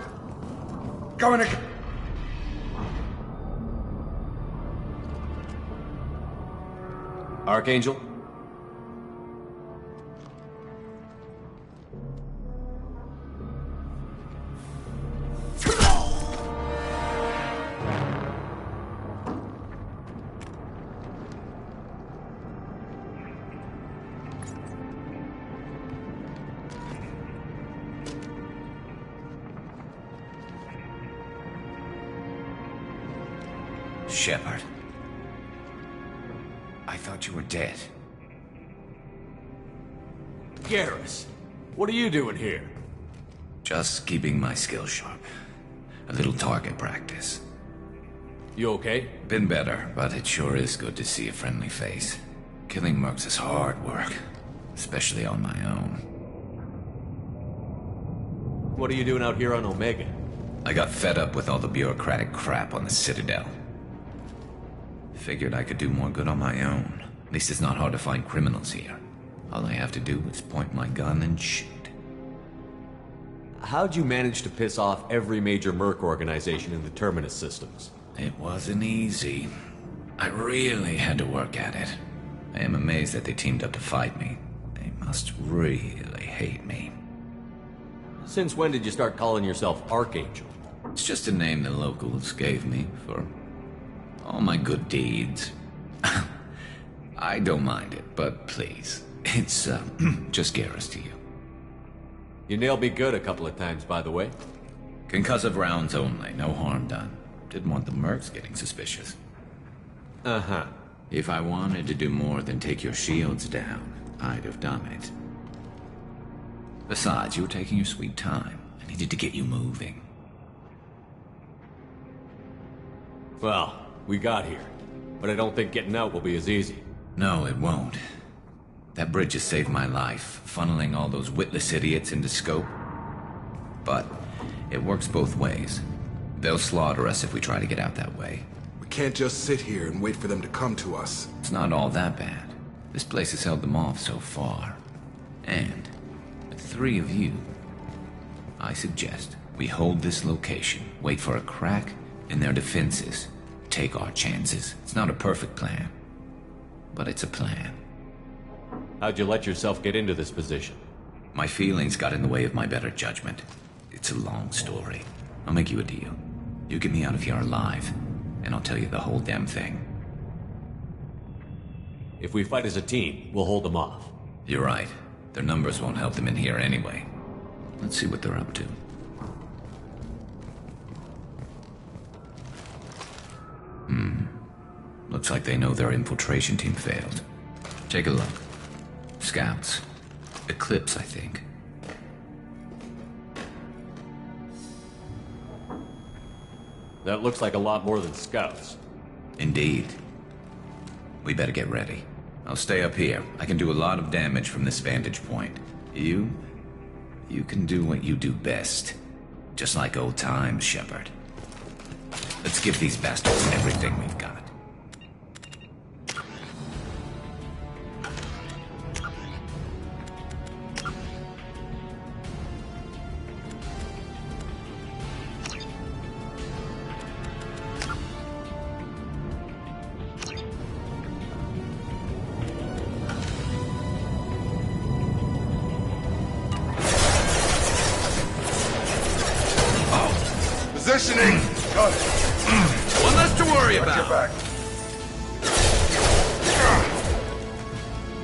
Go into... Archangel? Shepard. I thought you were dead. Garrus, what are you doing here? Just keeping my skills sharp. A little target practice. You okay? Been better, but it sure is good to see a friendly face. Killing mercs is hard work, especially on my own. What are you doing out here on Omega? I got fed up with all the bureaucratic crap on the Citadel. Figured I could do more good on my own. At least it's not hard to find criminals here. All I have to do is point my gun and shoot. How'd you manage to piss off every major merc organization in the Terminus systems? It wasn't easy. I really had to work at it. I am amazed that they teamed up to fight me. They must really hate me. Since when did you start calling yourself Archangel? It's just a name the locals gave me for all my good deeds. I don't mind it, but please, it's just Garrus to you. You nailed me good a couple of times, by the way. Concussive rounds only, no harm done. Didn't want the mercs getting suspicious. Uh-huh. If I wanted to do more than take your shields down, I'd have done it. Besides, you were taking your sweet time. I needed to get you moving. Well, we got here. But I don't think getting out will be as easy. No, it won't. That bridge has saved my life, funneling all those witless idiots into scope. But it works both ways. They'll slaughter us if we try to get out that way. We can't just sit here and wait for them to come to us. It's not all that bad. This place has held them off so far. And with 3 of you, I suggest we hold this location, wait for a crack in their defenses, take our chances. It's not a perfect plan, but it's a plan. How'd you let yourself get into this position? My feelings got in the way of my better judgment. It's a long story. I'll make you a deal. You get me out of here alive, and I'll tell you the whole damn thing. If we fight as a team, we'll hold them off. You're right. Their numbers won't help them in here anyway. Let's see what they're up to. Looks like they know their infiltration team failed. Take a look. Scouts. Eclipse, I think. That looks like a lot more than scouts. Indeed. We better get ready. I'll stay up here. I can do a lot of damage from this vantage point. You can do what you do best. Just like old times, Shepard. Let's give these bastards everything we've got. Positioning! Got it. One less to worry about. Your back.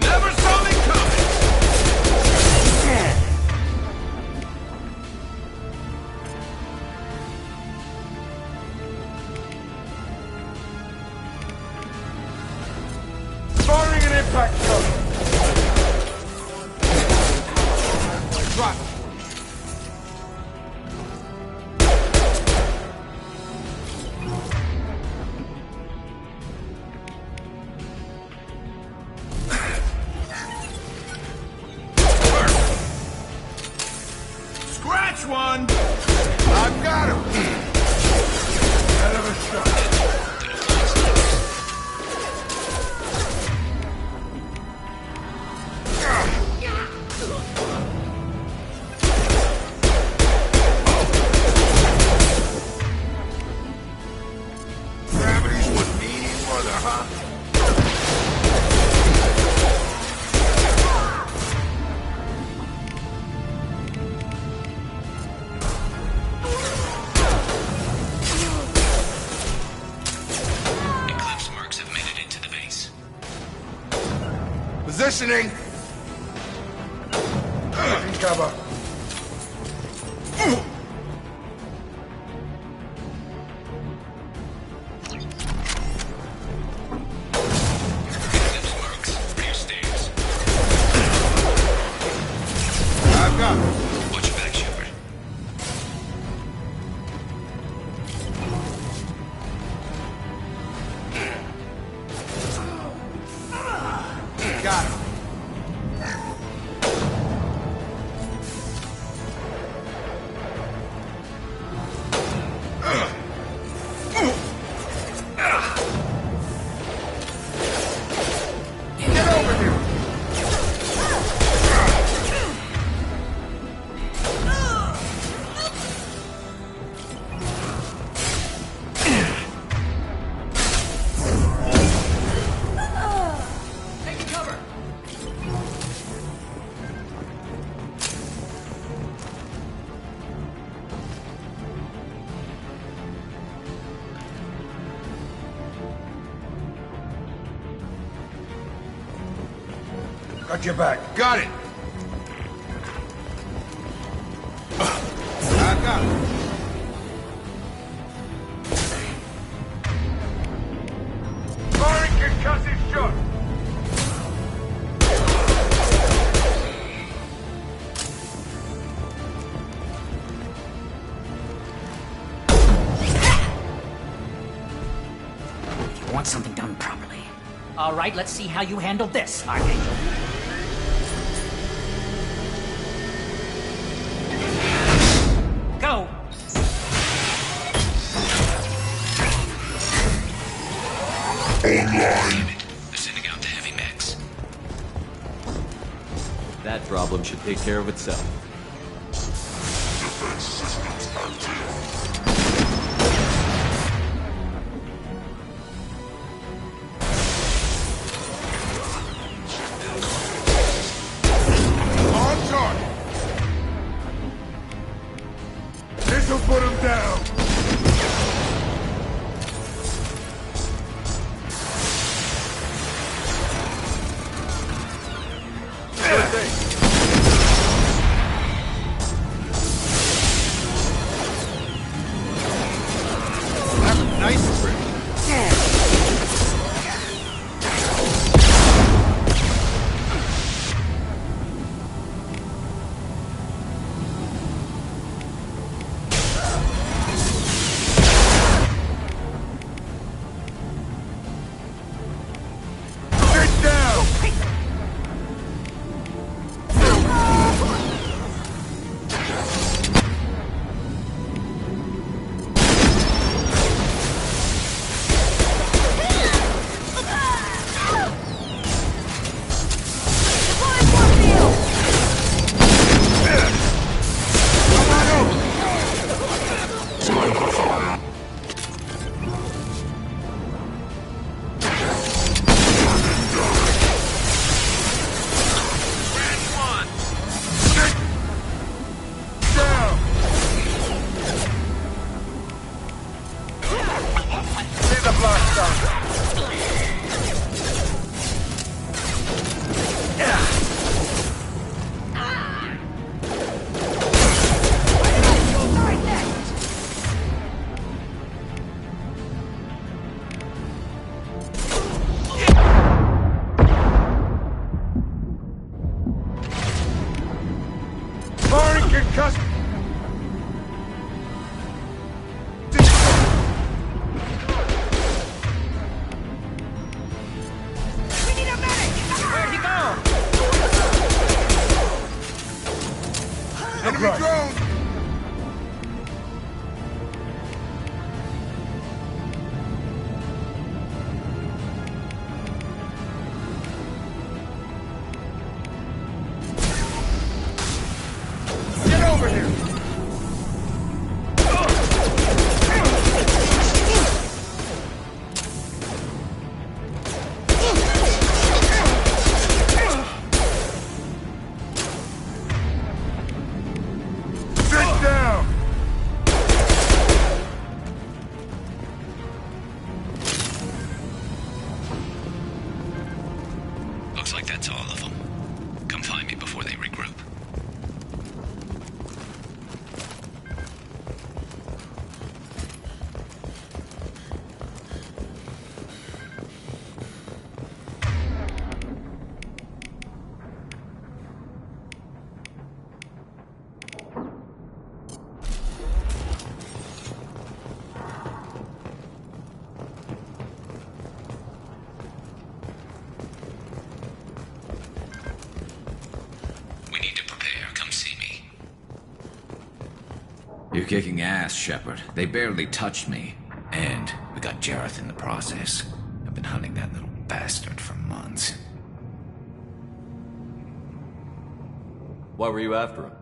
Never saw me coming! Firing an impact cover. Drop. One. I've got him. Hell of a shot. Gravity's one mean mother, huh? Positioning! Taking cover. I've got it. Watch your back, Shepard. Got him. Got your back. Got it. I got it. Firing concussive shot. You want something done properly. All right, let's see how you handle this, Archangel. Go! Online. They're sending out the heavy mechs. That problem should take care of itself. Defense systems active. On target. This'll put him down. Nice grip. Sit down. Down. See the blast down. Firing concussive. Where'd he go? Enemy drone. Get over here. Sit down. Looks like that's all of them. Come find me before they regroup. We need to prepare. Come see me. You're kicking ass, Shepard. They barely touched me. And we got Jareth in the process. I've been hunting that little bastard for months. Why were you after him?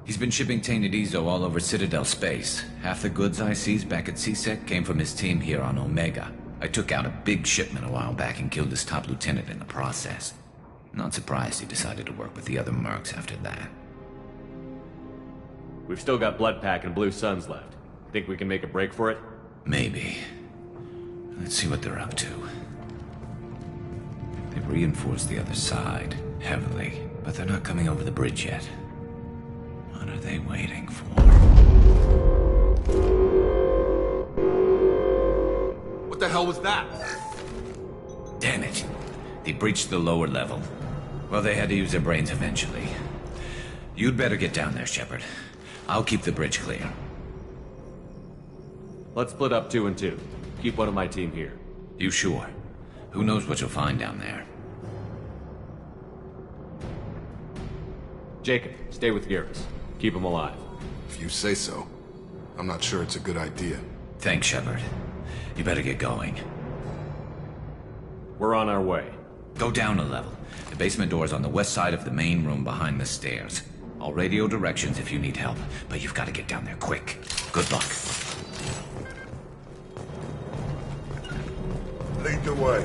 He's been shipping tainted Ezo all over Citadel space. Half the goods I seized back at CSEC came from his team here on Omega. I took out a big shipment a while back and killed his top lieutenant in the process. Not surprised he decided to work with the other mercs after that. We've still got Bloodpack and Blue Suns left. Think we can make a break for it? Maybe. Let's see what they're up to. They've reinforced the other side, Heavily, but they're not coming over the bridge yet. What are they waiting for? What the hell was that? Damn it. They breached the lower level. Well, they had to use their brains eventually. You'd better get down there, Shepard. I'll keep the bridge clear. Let's split up 2 and 2. Keep one of my team here. You sure? Who knows what you'll find down there? Jacob, stay with Garrus. Keep him alive. If you say so. I'm not sure it's a good idea. Thanks, Shepard. You better get going. We're on our way. Go down a level. The basement door's on the west side of the main room behind the stairs. I'll radio directions if you need help, but you've got to get down there quick. Good luck. Lead the way.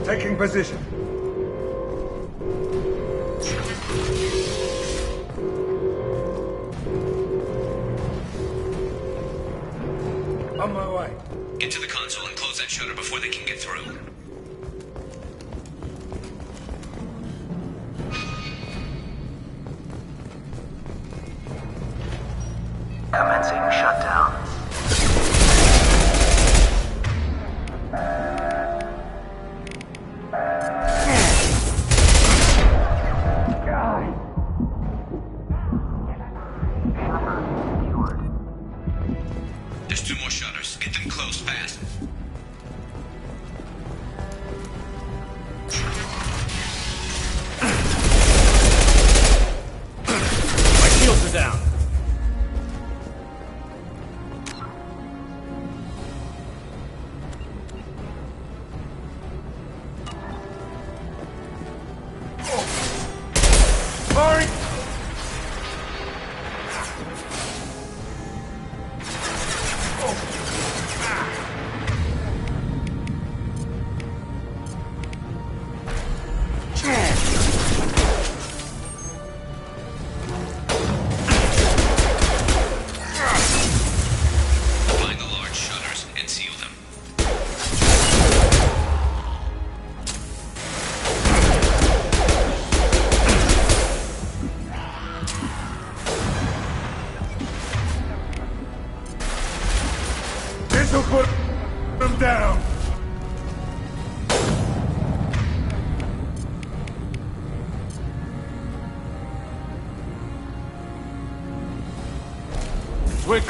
Taking position. On my way. Get to the console and close that shutter before they can get through. Commencing shutdown. There's 2 more shutters. Get them closed fast. My shields are down. Firing! Find the large shutters and seal them. This'll put them down. Quick.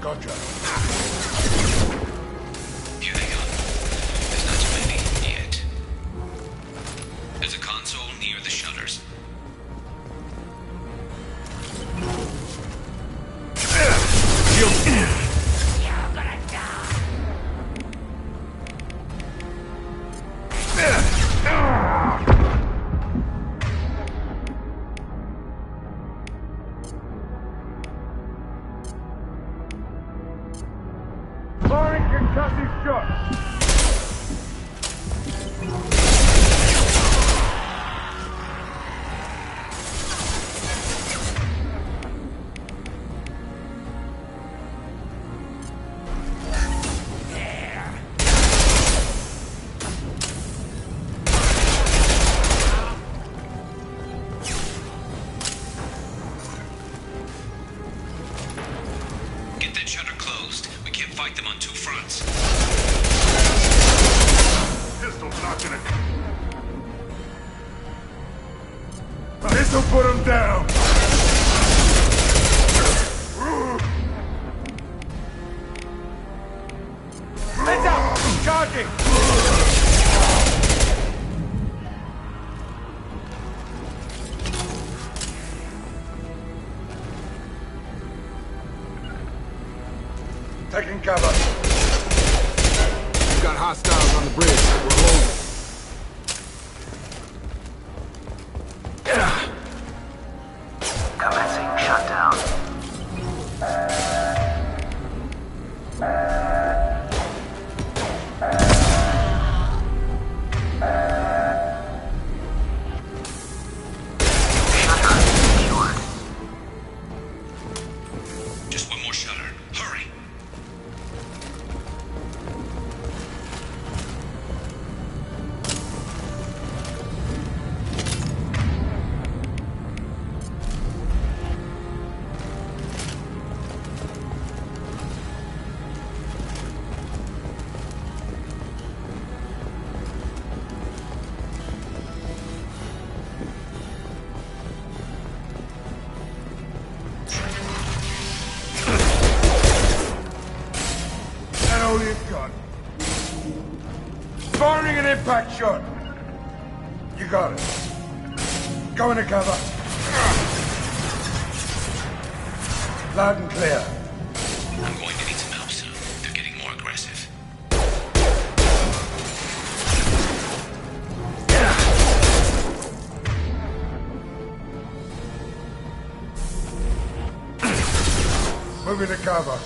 Gotcha. Here they come. There's not too many yet. There's a console near the shutters. Firing concussive shot. Get that shutter closed. We can't fight them on 2 fronts. Pistol's not gonna... This'll put them down. Heads up! Charging! Taking cover. We've got hostiles on the bridge. We're holding. Commencing shutdown. impact shot. You got it. Go into cover. Loud and clear. I'm going to need some help soon. They're getting more aggressive. Move into cover.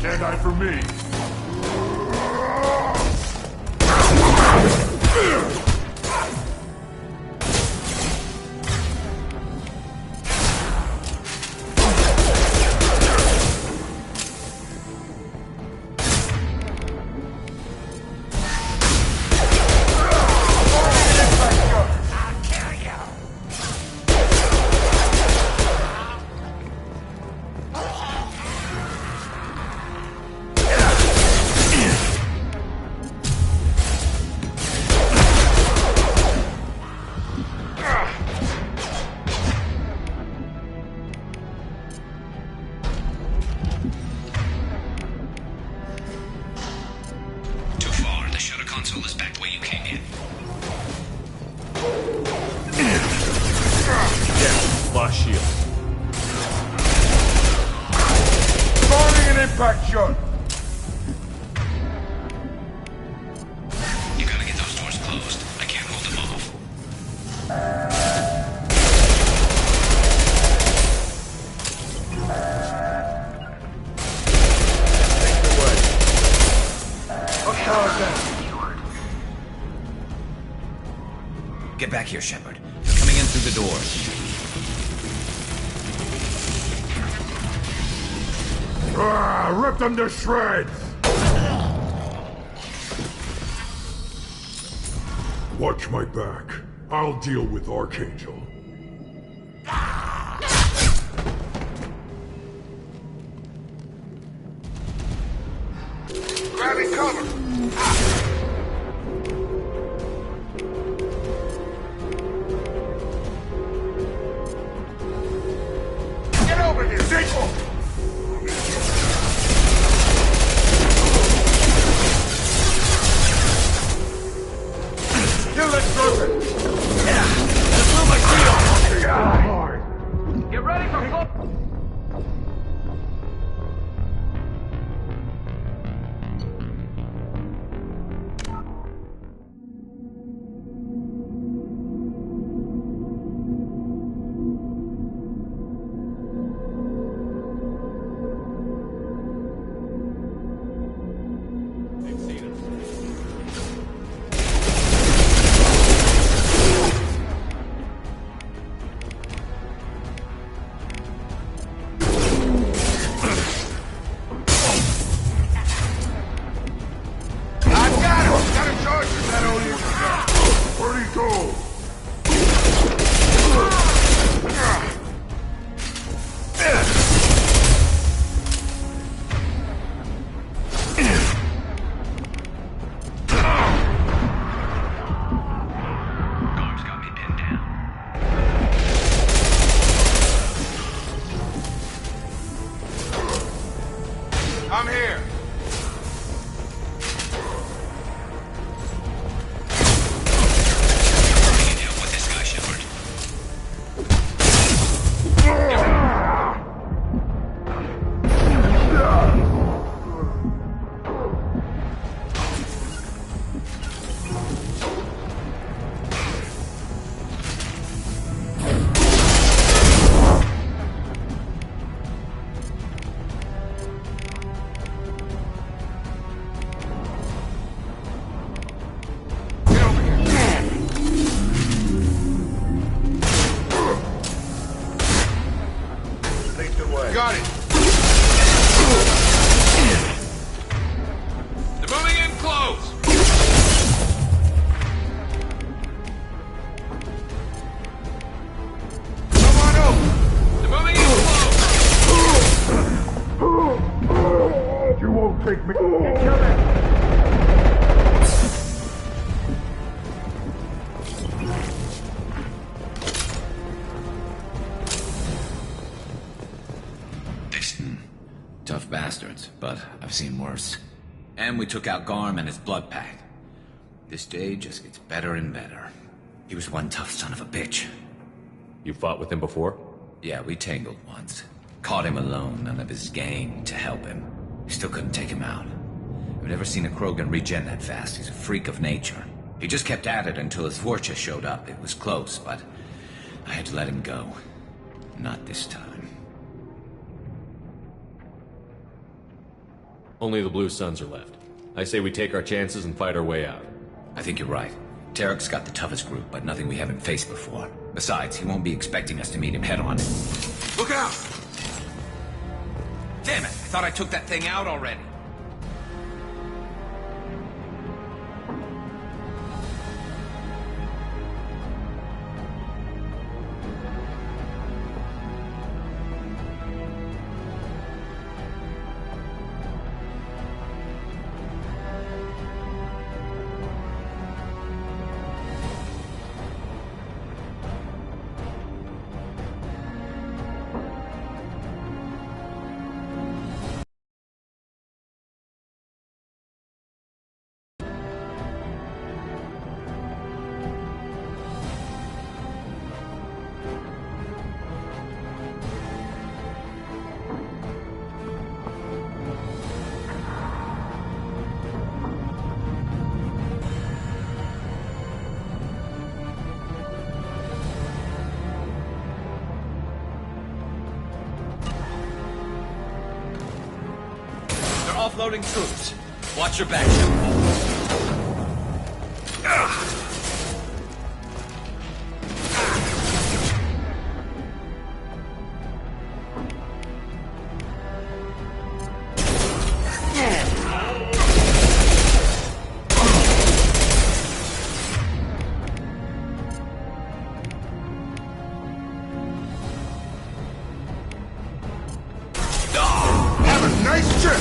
Can't die for me. Impact shot! You gotta get those doors closed. I can't hold them off. Take the way. What car's that? Get back here, Shepard. They're coming in through the doors. Rip them to shreds! Watch my back. I'll deal with Archangel. Grabbing cover! Get over here, Sequel! Kill that serpent! Yeah! That's move my shield! Hard. Get ready for close! got it. They're moving in close. Come on over. They're moving in close. You won't take me. Get coming. Tough bastards, but I've seen worse. And we took out Garm and his blood pack. This day just gets better and better. He was one tough son of a bitch. You fought with him before? Yeah, we tangled once. Caught him alone, none of his gang to help him. Still couldn't take him out. I've never seen a Krogan regen that fast. He's a freak of nature. He just kept at it until his Vorcha showed up. It was close, but I had to let him go. Not this time. Only the Blue Suns are left. I say we take our chances and fight our way out. I think you're right. Tarek's got the toughest group, but nothing we haven't faced before. Besides, he won't be expecting us to meet him head-on. Look out! Damn it! I thought I took that thing out already. Offloading troops. Watch your back. Have a nice trip.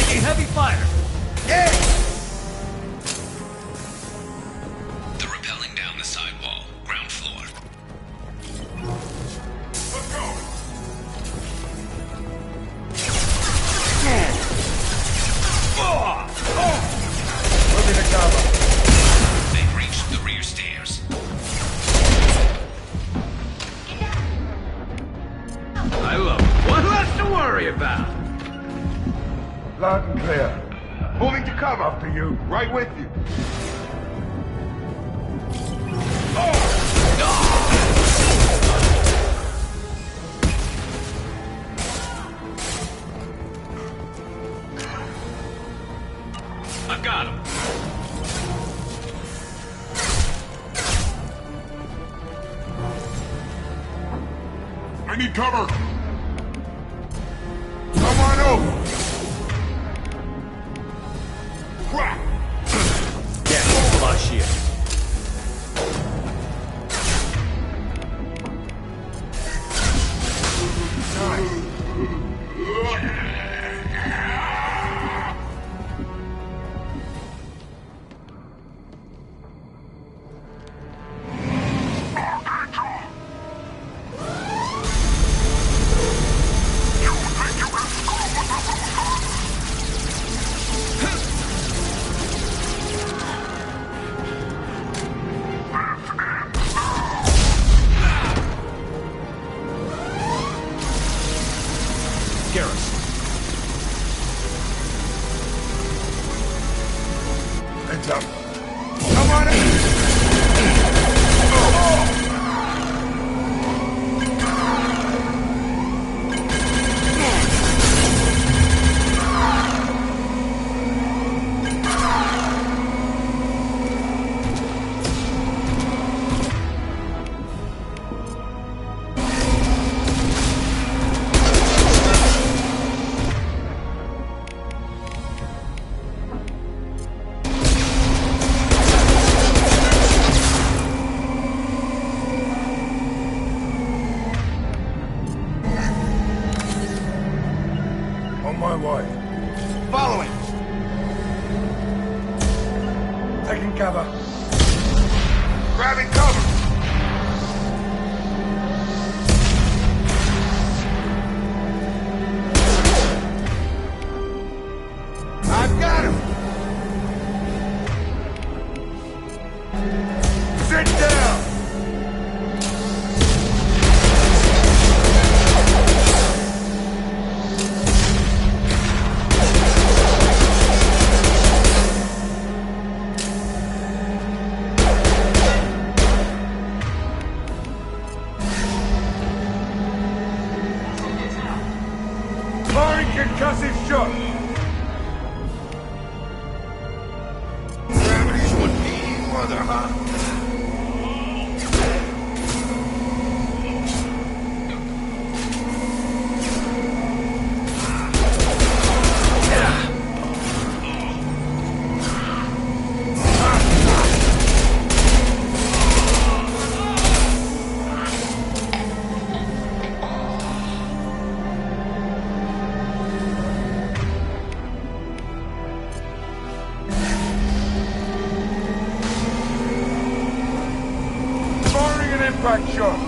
Taking heavy fire. Yeah. They're rappelling down the sidewall, ground floor. Let's go. Moving to cover. They've reached the rear stairs. I love it. What less to worry about? Loud and clear. Moving to cover for you. Right with you. I've got him. I need cover! Come on over. Crap. Yeah, my shield. Heads up. Come on in. taking cover. Grabbing cover! I've got him! Sit down! Firing concussive shot! Gravity's one mean mother, huh? Firing an impact shot!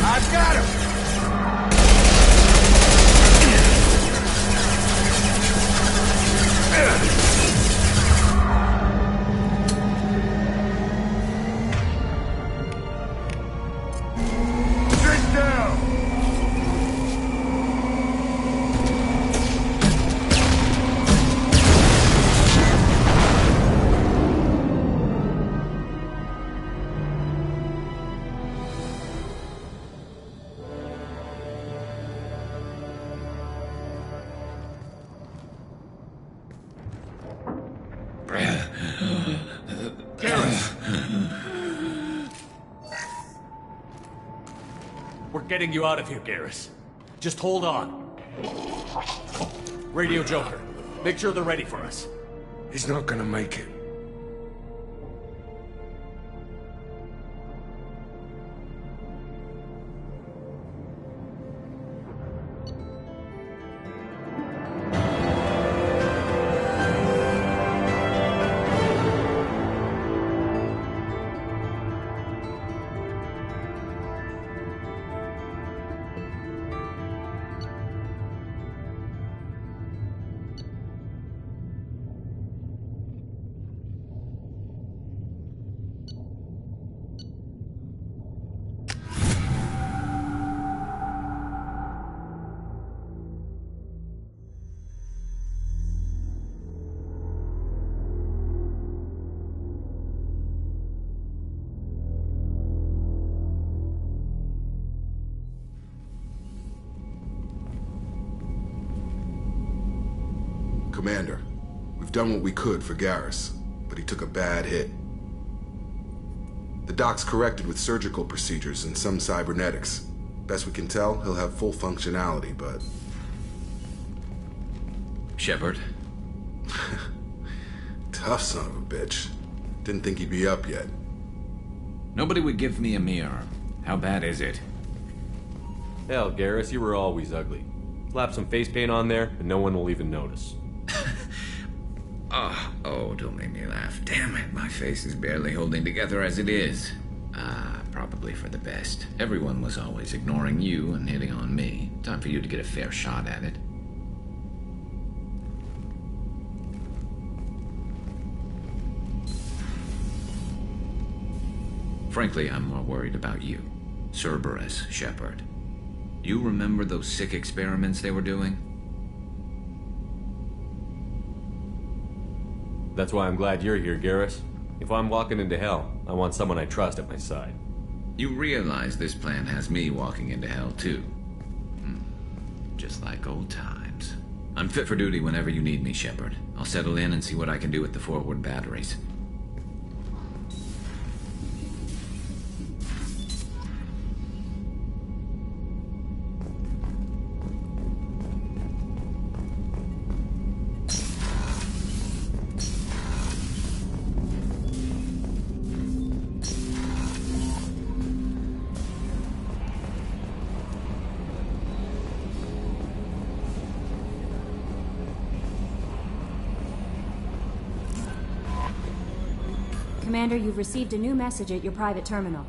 I've got him! Sit down! We're getting you out of here, Garrus. Just hold on. Radio Joker, make sure they're ready for us. He's not gonna make it. Commander, we've done what we could for Garrus, but he took a bad hit. The doc's corrected with surgical procedures and some cybernetics. Best we can tell, he'll have full functionality, but... Shepard? Tough son of a bitch. Didn't think he'd be up yet. Nobody would give me a mirror. How bad is it? Hell, Garrus, you were always ugly. Slap some face paint on there, and no one will even notice. Oh, don't make me laugh. Damn it, my face is barely holding together as it is. Probably for the best. Everyone was always ignoring you and hitting on me. Time for you to get a fair shot at it. Frankly, I'm more worried about you. Cerberus, Shepard. You remember those sick experiments they were doing? That's why I'm glad you're here, Garrus. If I'm walking into hell, I want someone I trust at my side. You realize this plan has me walking into hell, too. Just like old times. I'm fit for duty whenever you need me, Shepard. I'll settle in and see what I can do with the forward batteries. Commander, you've received a new message at your private terminal.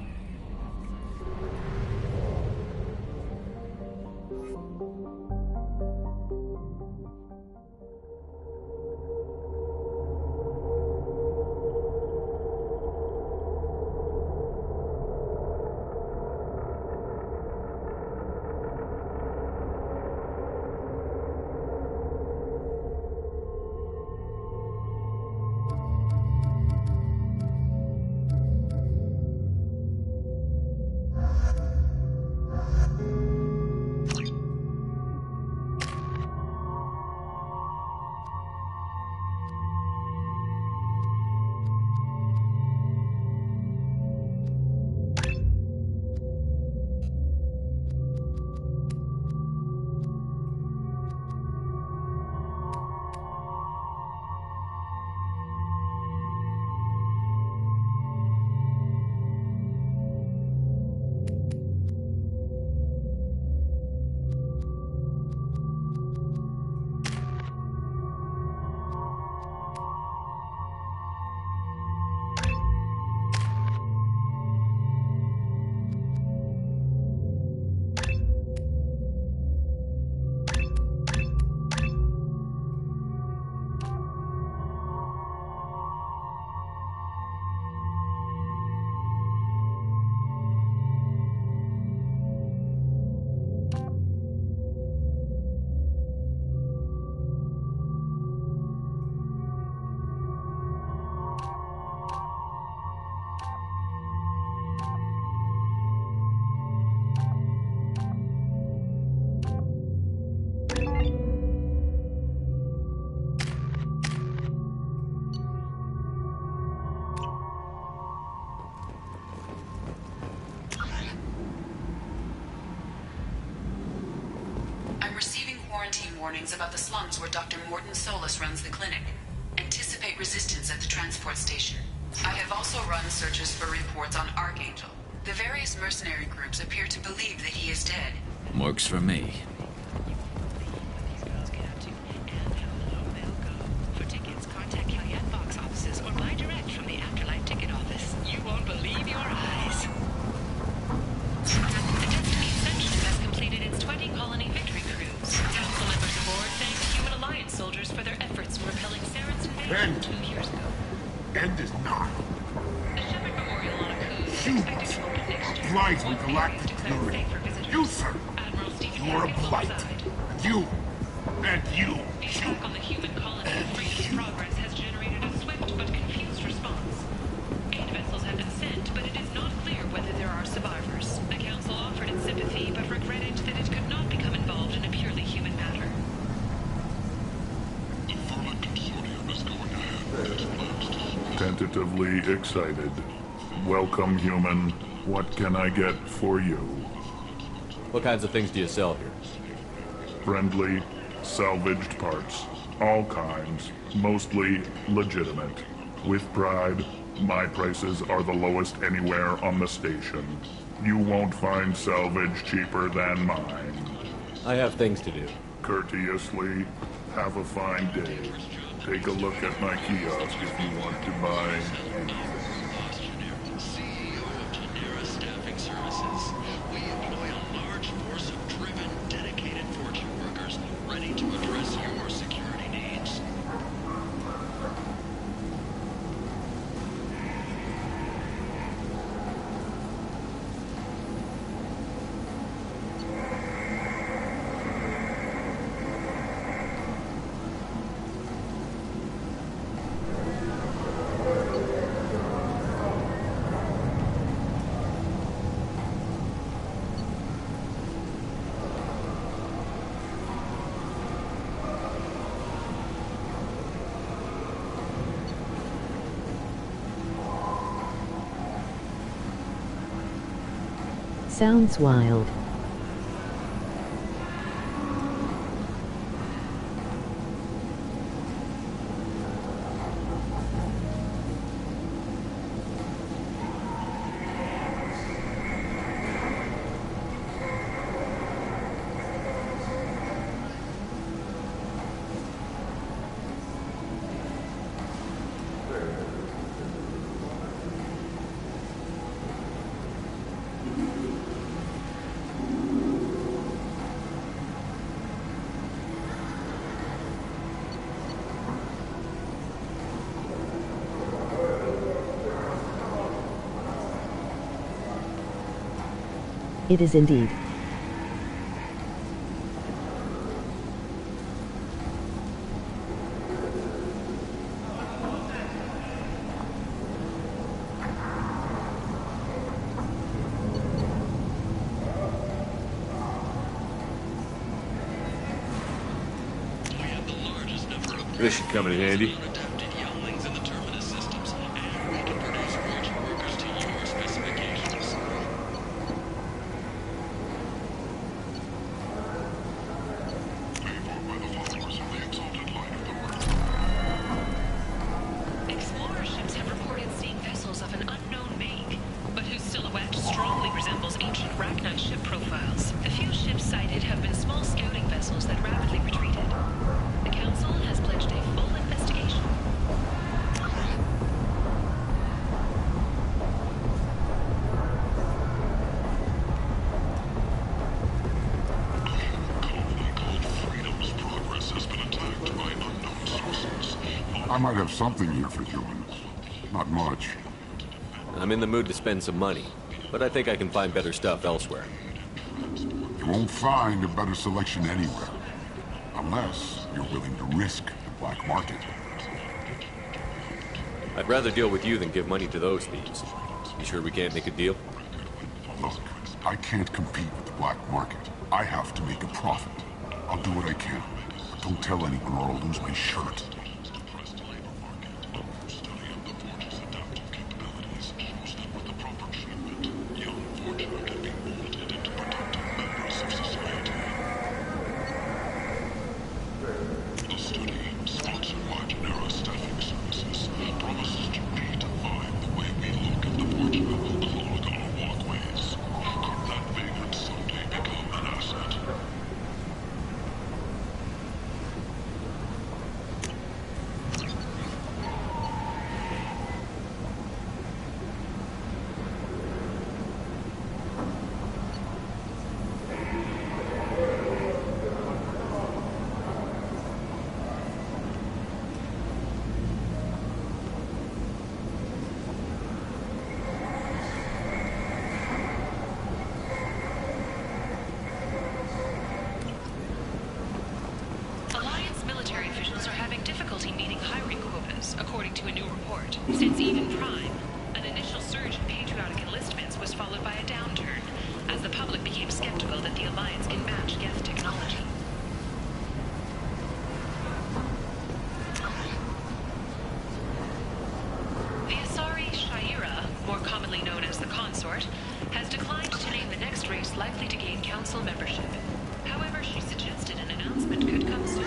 Warnings about the slums where Dr. Mordin Solus runs the clinic. Anticipate resistance at the transport station. I have also run searches for reports on Archangel. The various mercenary groups appear to believe that he is dead. Works for me. For tickets, contact Kellyanne box offices or buy direct from the Afterlife ticket office. You won't believe your eyes. The Destiny Ascension has completed its 20 colony victory cruise. Council members aboard thank Human Alliance soldiers for their efforts in repelling Saren's invasion 2 years ago. End is not. The Shepard Memorial on a coup is Humans expected to open next year. apply to galactic purity. You, sir, you're a blight. You, and you. The attack on the human colony of Freedom's Progress has generated a swift but confused response. 8 vessels have been sent, but it is not clear whether there are survivors. The Council offered its sympathy, but regretted that it could not become involved in a purely human matter. The Vermin Consortium is going ahead. Its plans to... Tentatively excited. Welcome, human. What can I get for you? What kinds of things do you sell here? Friendly, salvaged parts. All kinds. Mostly legitimate. With pride, my prices are the lowest anywhere on the station. You won't find salvage cheaper than mine. I have things to do. Courteously, have a fine day. Take a look at my kiosk if you want to buy. CEO of Genera Staffing Services. We employ a large force of driven, dedicated Fortune workers ready to address your security needs. Sounds wild. It is indeed. This should come in handy. Explorer ships have reported seeing vessels of an unknown make, but whose silhouette strongly resembles ancient Rachni ship profiles. The few ships sighted have been small scouting vessels that rapidly retreated. The Council has pledged a full investigation. I might have something here for humans. Not much. I'm in the mood to spend some money, but I think I can find better stuff elsewhere. You won't find a better selection anywhere. Unless you're willing to risk the black market. I'd rather deal with you than give money to those thieves. You sure we can't make a deal? Look, I can't compete with the black market. I have to make a profit. I'll do what I can. But don't tell any girl I'll lose my shirt. according to a new report. Since Eden Prime, an initial surge in patriotic enlistments was followed by a downturn, as the public became skeptical that the Alliance can match Geth technology. The Asari Shaira, more commonly known as the Consort, has declined to name the next race likely to gain Council membership. However, she suggested an announcement could come soon.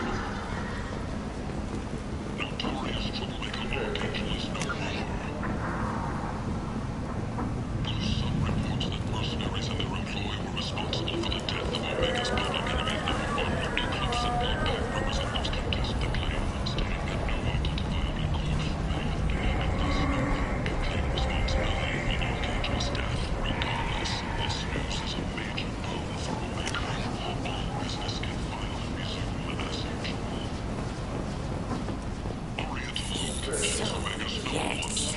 science.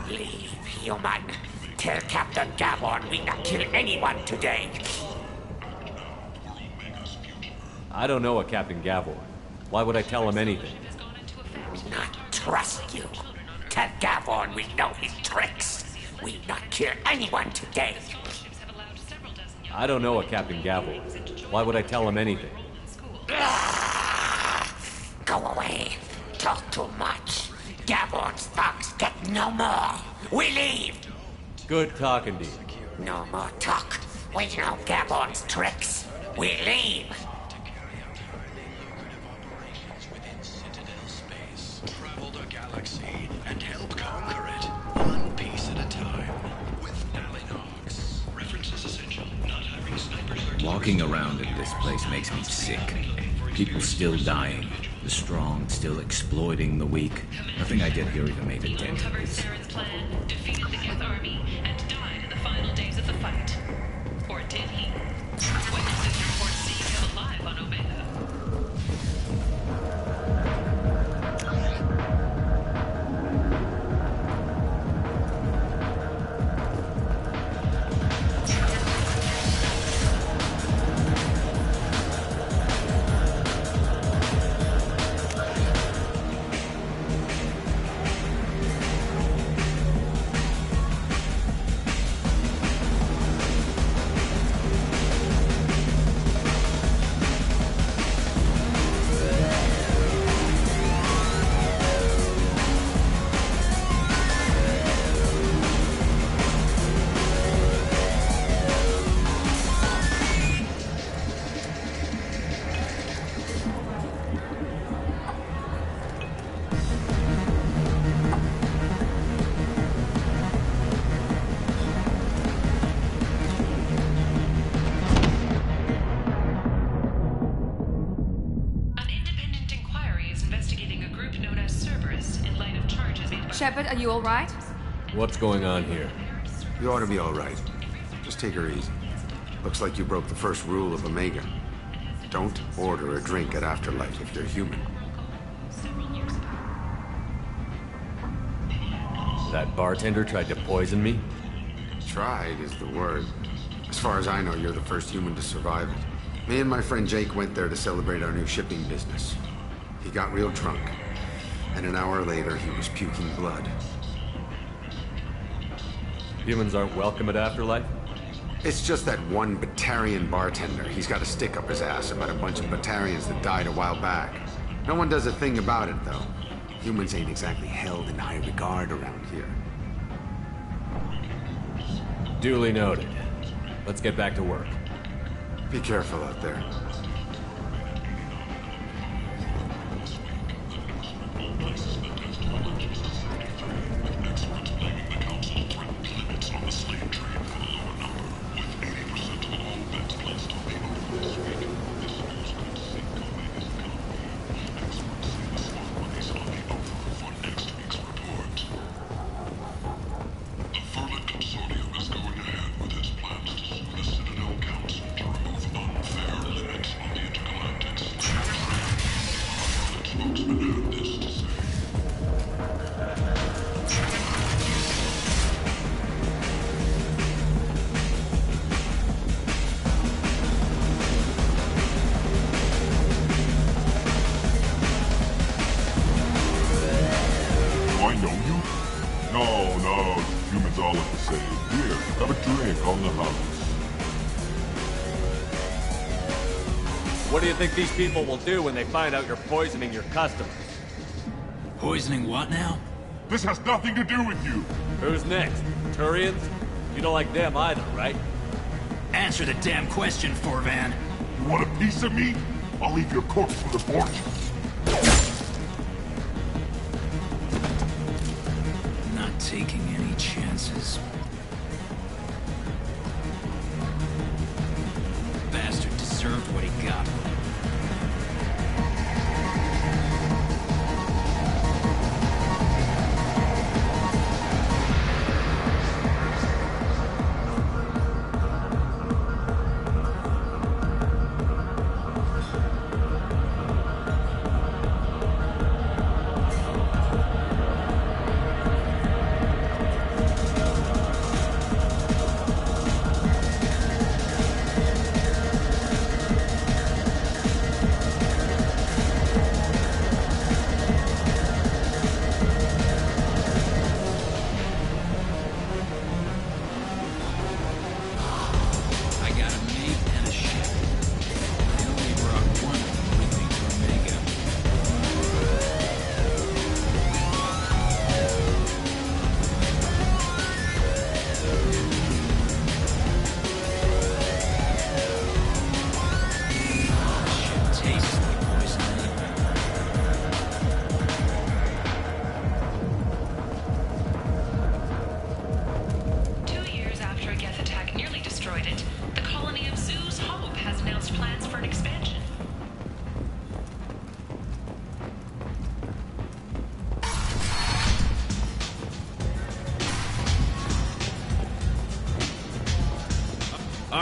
Leave, human. Tell Captain Gavon we not kill anyone today. I don't know a Captain Gavor. Why would I tell him anything? Not trust you. Tell Gavon we know his tricks. We not kill anyone today. I don't know a Captain Gavor. Why would I tell him anything? Go away. Talk too much. Gavon's thugs get no more. We leave. Good talking to you. No more talk. We know Gavon's tricks. We leave. Travel the galaxy and help conquer it, one piece at a time, with Nalinox. References essential. Not hiring snipers or... Walking around in this place makes me sick. People still dying. The strong still exploiting the weak. Nothing I did here even made a dent. Uncovered Saren's plan, defeated the Geth army, and died in the final days of the fight. Or did he? Witnesses report seeing him alive on Omega. Shepard, are you all right? What's going on here? You ought to be all right. Just take her easy. Looks like you broke the first rule of Omega. Don't order a drink at Afterlife if you're human. That bartender tried to poison me? Tried is the word. As far as I know, you're the first human to survive it. Me and my friend Jake went there to celebrate our new shipping business. He got real drunk. And an hour later, he was puking blood. Humans aren't welcome at Afterlife? It's just that one Batarian bartender. He's got a stick up his ass about a bunch of Batarians that died a while back. No one does a thing about it, though. Humans ain't exactly held in high regard around here. Duly noted. Let's get back to work. Be careful out there. What do you think these people will do when they find out you're poisoning your customers? Poisoning what now? This has nothing to do with you! Who's next? Turians? You don't like them either, right? Answer the damn question, Forvan. You want a piece of me? I'll leave your corpse for the port. Not taking any chances. Bastard deserved what he got.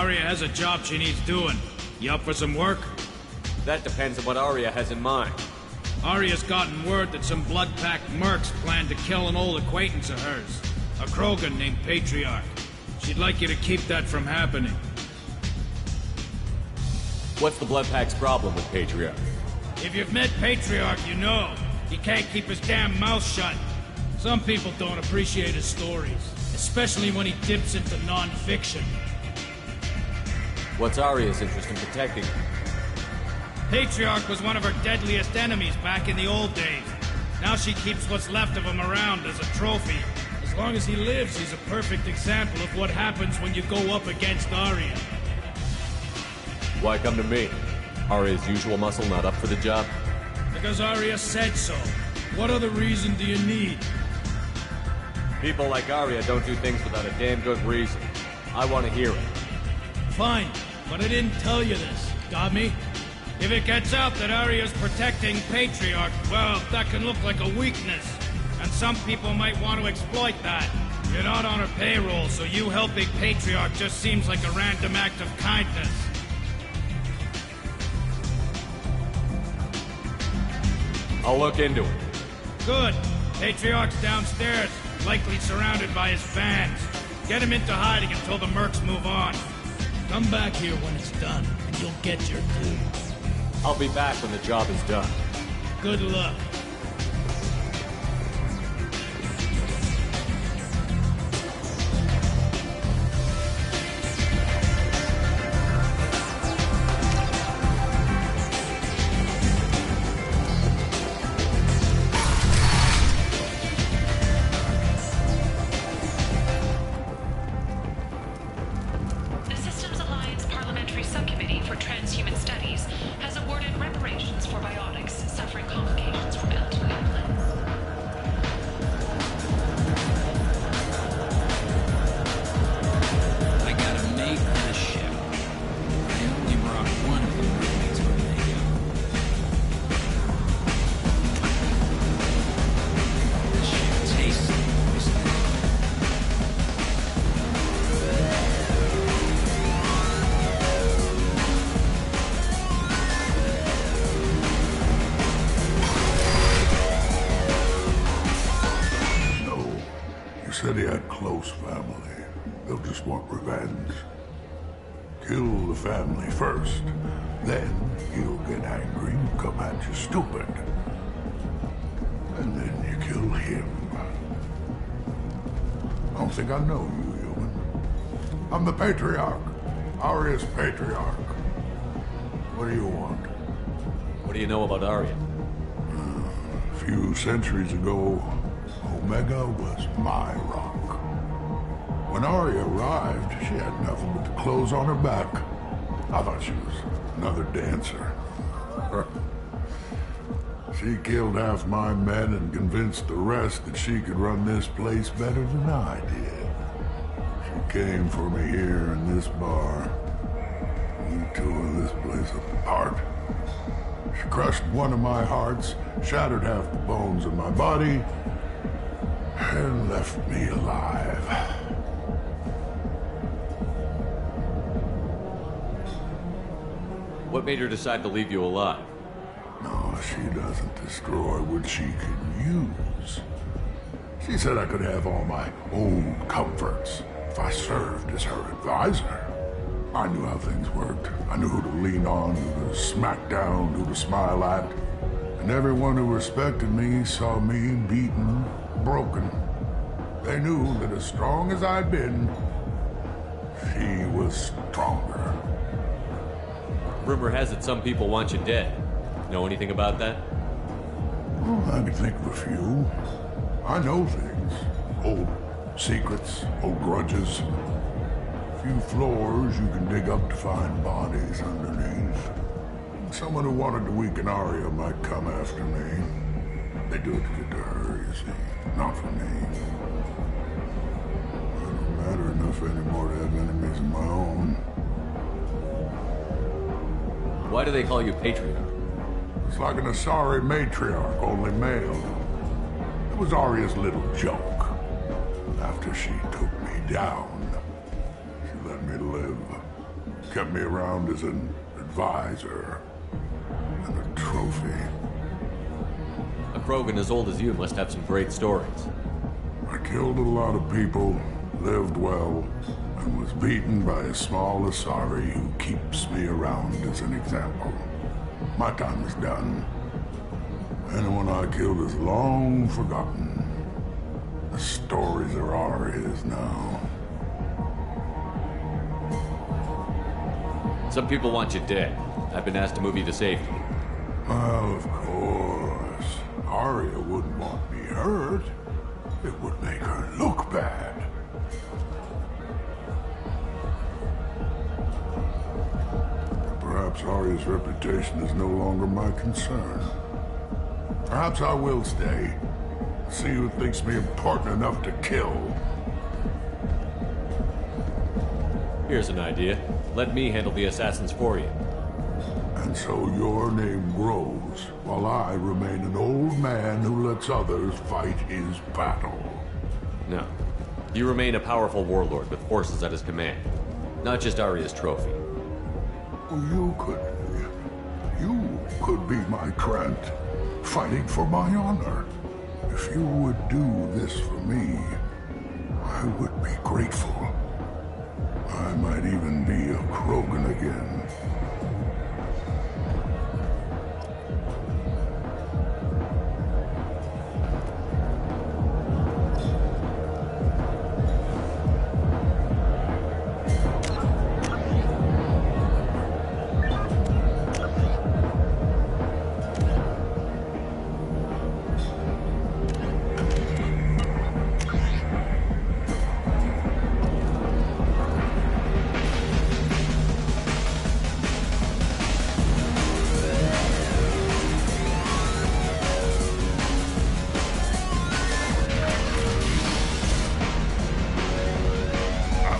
Arya has a job she needs doing. You up for some work? That depends on what Arya has in mind. Arya's gotten word that some blood-packed mercs plan to kill an old acquaintance of hers, a Krogan named Patriarch. She'd like you to keep that from happening. What's the Bloodpack's problem with Patriarch? If you've met Patriarch, you know. He can't keep his damn mouth shut. Some people don't appreciate his stories, especially when he dips into non-fiction. What's Arya's interest in protecting him? Patriarch was one of her deadliest enemies back in the old days. Now she keeps what's left of him around as a trophy. As long as he lives, he's a perfect example of what happens when you go up against Arya. Why come to me? Arya's usual muscle not up for the job? Because Arya said so. What other reason do you need? People like Arya don't do things without a damn good reason. I want to hear it. Fine, but I didn't tell you this. Got me? If it gets out that Arya's protecting Patriarch, well, that can look like a weakness. And some people might want to exploit that. You're not on her payroll, so you helping Patriarch just seems like a random act of kindness. I'll look into it. Good. Patriarch's downstairs, likely surrounded by his fans. Get him into hiding until the mercs move on. Come back here when it's done, and you'll get your due. I'll be back when the job is done. Good luck. Said he had close family. They'll just want revenge. Kill the family first. Then he'll get angry and come at you stupid. And then you kill him. I don't think I know you, human. I'm the Patriarch. Arya's Patriarch. What do you want? What do you know about Arya? A few centuries ago, Omega was my rock. When Arya arrived, she had nothing but the clothes on her back. I thought she was another dancer. She killed half my men and convinced the rest that she could run this place better than I did. She came for me here in this bar. We tore this place apart. She crushed one of my hearts, shattered half the bones of my body, and left me alive. What made her decide to leave you alive? No, she doesn't destroy what she can use. She said I could have all my own comforts if I served as her advisor. I knew how things worked. I knew who to lean on, who to smack down, who to smile at. And everyone who respected me saw me beaten, broken. They knew that as strong as I'd been, she was stronger. Rumor has it some people want you dead. Know anything about that? Well, I can think of a few. I know things. Old secrets, old grudges. A few floors you can dig up to find bodies underneath. Someone who wanted to weaken Arya might come after me. They do it to get to her, you see, not for me. I don't matter enough anymore to have enemies of my own. Why do they call you Patriarch? It's like an Asari matriarch, only male. It was Arya's little joke. After she took me down, she let me live. Kept me around as an advisor. And a trophy. A Krogan as old as you must have some great stories. I killed a lot of people, lived well, and was beaten by a small Asari who keeps me around as an example. My time is done. Anyone I killed is long forgotten. The stories are Aria's now. Some people want you dead. I've been asked to move you to safety. Well, of course. Aria wouldn't want me hurt. It would make her look bad. Perhaps Aria's reputation is no longer my concern. Perhaps I will stay. See who thinks me important enough to kill. Here's an idea. Let me handle the assassins for you. And so your name grows, while I remain an old man who lets others fight his battle. No. You remain a powerful warlord with forces at his command. Not just Aria's trophy. You could be my Krant, fighting for my honor. If you would do this for me, I would be grateful. I might even be a Krogan again.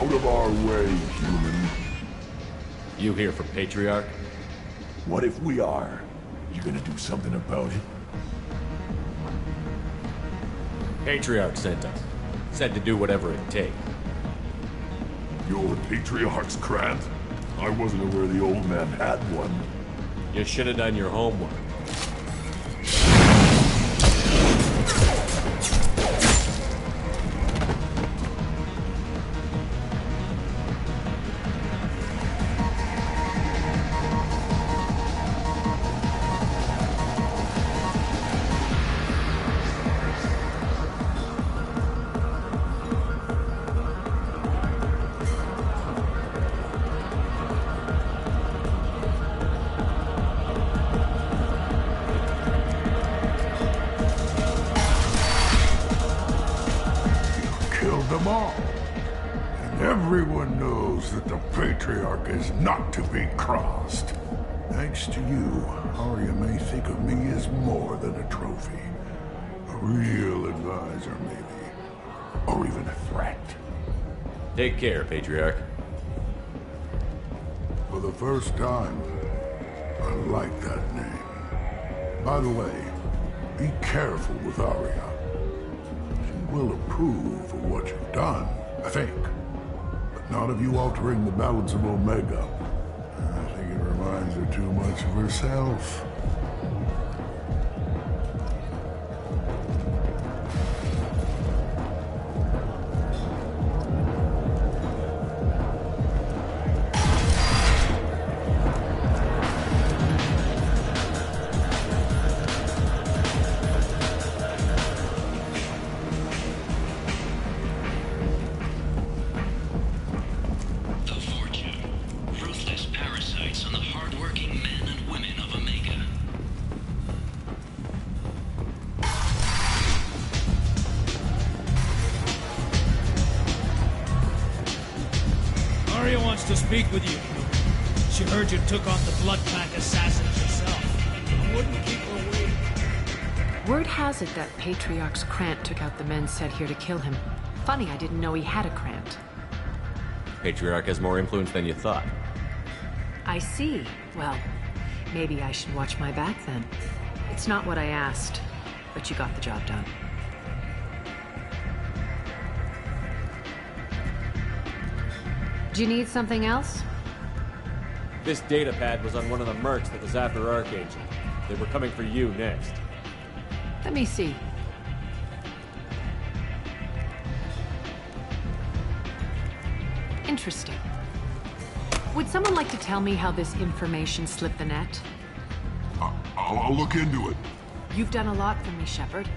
Out of our way, human. You here for Patriarch? What if we are? You gonna do something about it? Patriarch sent us. Said to do whatever it takes. You're the Patriarch's Krant? I wasn't aware the old man had one. You should have done your homework. Them all. And everyone knows that the Patriarch is not to be crossed. Thanks to you, Aria may think of me as more than a trophy. A real advisor, maybe. Or even a threat. Take care, Patriarch. For the first time, I like that name. By the way, be careful with Aria. Will approve of what you've done, I think. But not of you altering the balance of Omega. I think it reminds her too much of herself. Aria wants to speak with you. She heard you took on the Blood Pack assassins yourself. I wouldn't keep her waiting. Word has it that Patriarch's Krant took out the men sent here to kill him. Funny, I didn't know he had a Krant. Patriarch has more influence than you thought. I see. Well, maybe I should watch my back then. It's not what I asked, but you got the job done. Do you need something else? This data pad was on one of the mercs that was after Archangel. They were coming for you next. Let me see. Interesting. Would someone like to tell me how this information slipped the net? I'll look into it. You've done a lot for me, Shepard.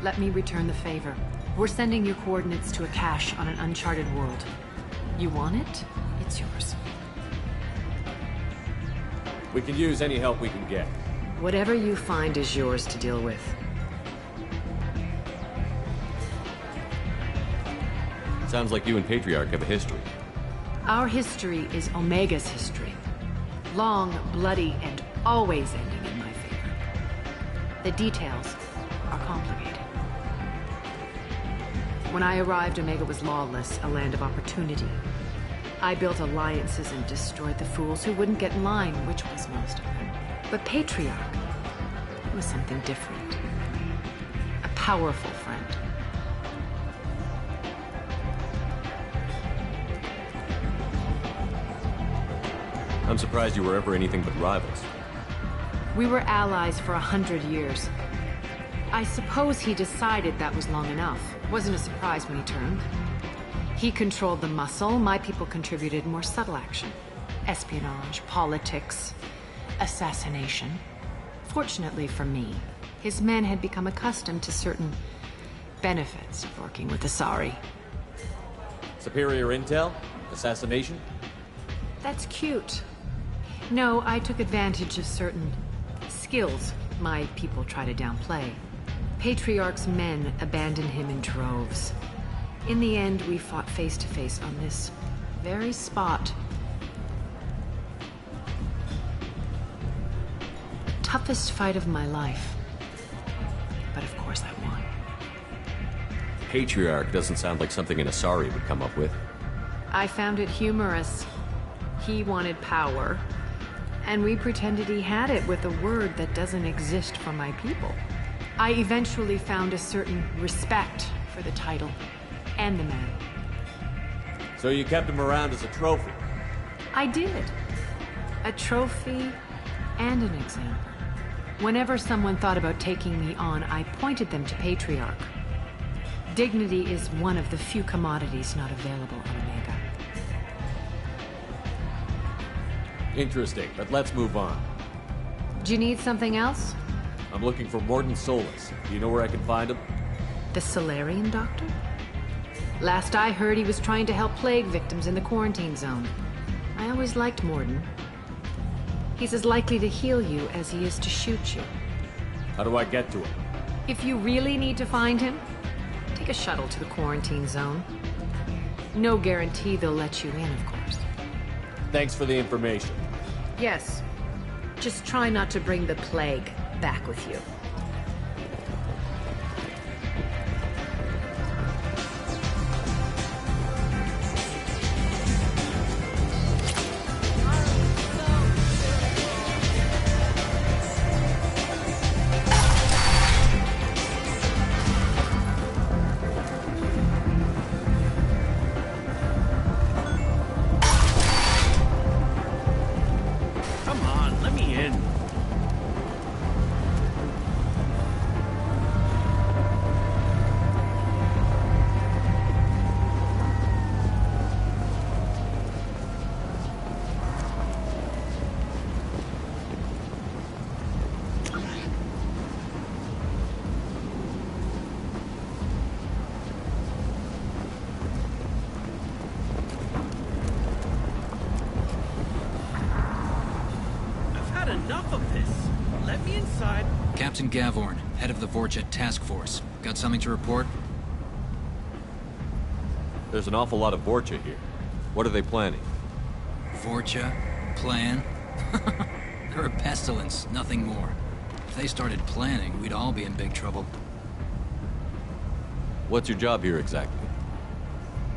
Let me return the favor. We're sending your coordinates to a cache on an uncharted world. You want it? It's yours. We can use any help we can get. Whatever you find is yours to deal with. Sounds like you and Patriarch have a history. Our history is Omega's history. Long, bloody, and always ending in my favor. The details are complicated. When I arrived, Omega was lawless, a land of opportunity. I built alliances and destroyed the fools who wouldn't get in line, which was most of them. But Patriarch was something different. A powerful friend. I'm surprised you were ever anything but rivals. We were allies for 100 years. I suppose he decided that was long enough. Wasn't a surprise when he turned. He controlled the muscle, my people contributed more subtle action. Espionage, politics, assassination. Fortunately for me, his men had become accustomed to certain benefits of working with Asari. Superior intel? Assassination? That's cute. No, I took advantage of certain skills my people try to downplay. Patriarch's men abandoned him in droves. In the end, we fought face to face on this very spot. The toughest fight of my life. But of course I won. Patriarch doesn't sound like something an Asari would come up with. I found it humorous. He wanted power, and we pretended he had it with a word that doesn't exist for my people. I eventually found a certain respect for the title and the man. So you kept him around as a trophy? I did. A trophy and an example. Whenever someone thought about taking me on, I pointed them to Patriarch. Dignity is one of the few commodities not available on Omega. Interesting, but let's move on. Do you need something else? I'm looking for Mordin Solus. Do you know where I can find him? The Solarian doctor? Last I heard, he was trying to help plague victims in the quarantine zone. I always liked Mordin. He's as likely to heal you as he is to shoot you. How do I get to him? If you really need to find him, take a shuttle to the quarantine zone. No guarantee they'll let you in, of course. Thanks for the information. Yes. Just try not to bring the plague back with you. Captain Gavorn, head of the Vorcha Task Force. Got something to report? There's an awful lot of Vorcha here. What are they planning? Vorcha? Plan? They're a pestilence, nothing more. If they started planning, we'd all be in big trouble. What's your job here exactly?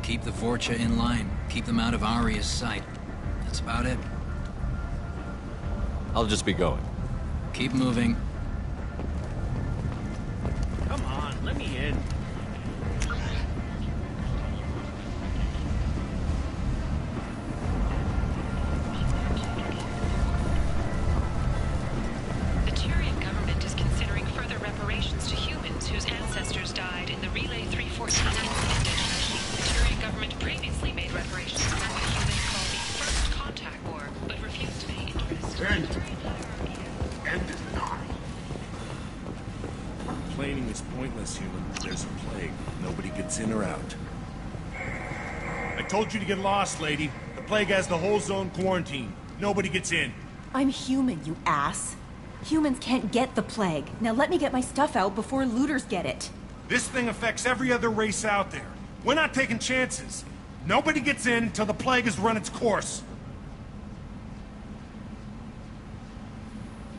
Keep the Vorcha in line. Keep them out of Aria's sight. That's about it. I'll just be going. Keep moving. Come on, let me in. explaining is pointless, human. There's a plague. Nobody gets in or out. I told you to get lost, lady. The plague has the whole zone quarantined. Nobody gets in. I'm human, you ass. Humans can't get the plague. Now let me get my stuff out before looters get it. This thing affects every other race out there. We're not taking chances. Nobody gets in till the plague has run its course.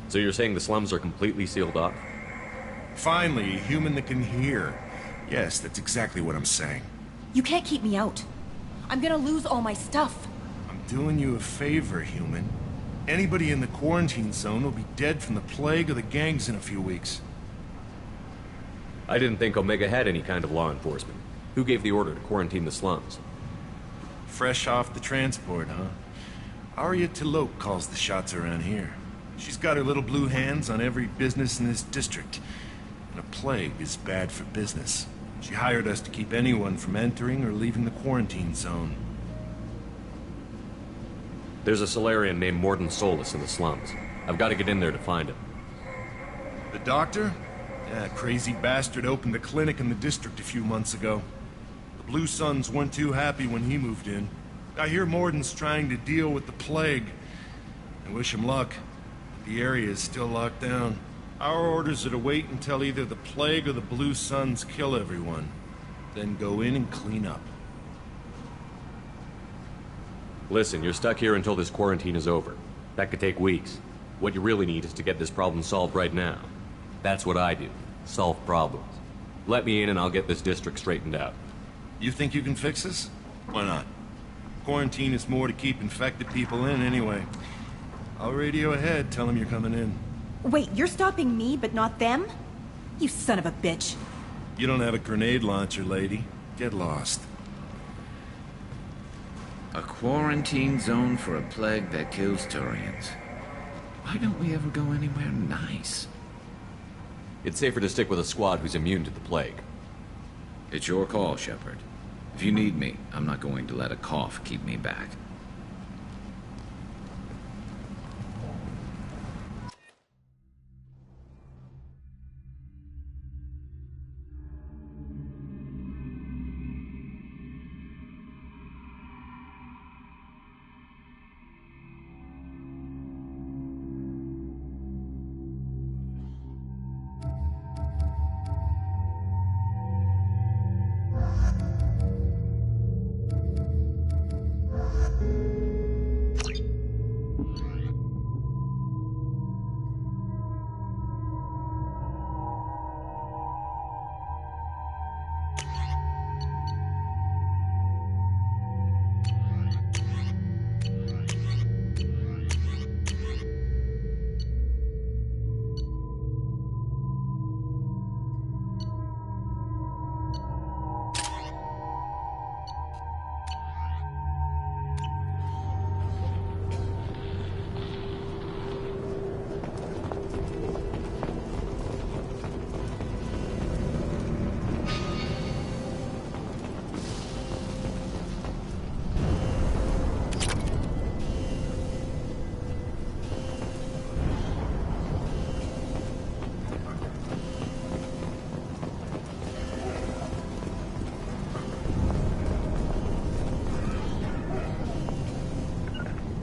So you're saying the slums are completely sealed off? Finally, a human that can hear. Yes, that's exactly what I'm saying. You can't keep me out. I'm gonna lose all my stuff. I'm doing you a favor, human. Anybody in the quarantine zone will be dead from the plague or the gangs in a few weeks. I didn't think Omega had any kind of law enforcement. Who gave the order to quarantine the slums? Fresh off the transport, huh? Arya T'Loak calls the shots around here. She's got her little blue hands on every business in this district. And a plague is bad for business. She hired us to keep anyone from entering or leaving the quarantine zone. There's a Solarian named Mordin Solus in the slums. I've got to get in there to find him. The doctor? Yeah, crazy bastard opened a clinic in the district a few months ago. The Blue Suns weren't too happy when he moved in. I hear Mordin's trying to deal with the plague. I wish him luck. The area is still locked down. Our orders are to wait until either the plague or the Blue Suns kill everyone. Then go in and clean up. Listen, you're stuck here until this quarantine is over. That could take weeks. What you really need is to get this problem solved right now. That's what I do. Solve problems. Let me in and I'll get this district straightened out. You think you can fix this? Why not? Quarantine is more to keep infected people in anyway. I'll radio ahead, tell them you're coming in. Wait, you're stopping me, but not them? You son of a bitch. You don't have a grenade launcher, lady. Get lost. A quarantine zone for a plague that kills Turians. Why don't we ever go anywhere nice? It's safer to stick with a squad who's immune to the plague. It's your call, Shepard. If you need me, I'm not going to let a cough keep me back.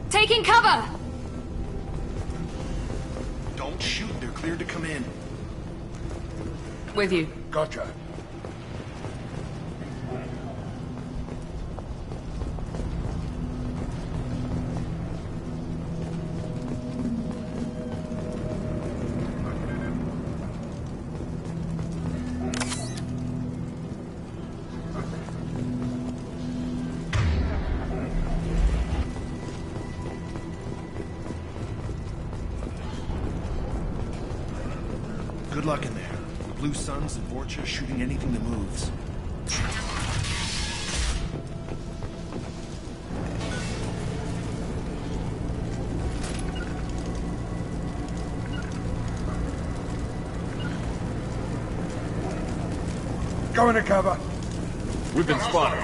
Taking cover! Don't shoot, they're cleared to come in. With you. Gotcha. Good luck in there. The Blue Suns and Vorcha shooting anything that moves. Go into cover. We've been spotted.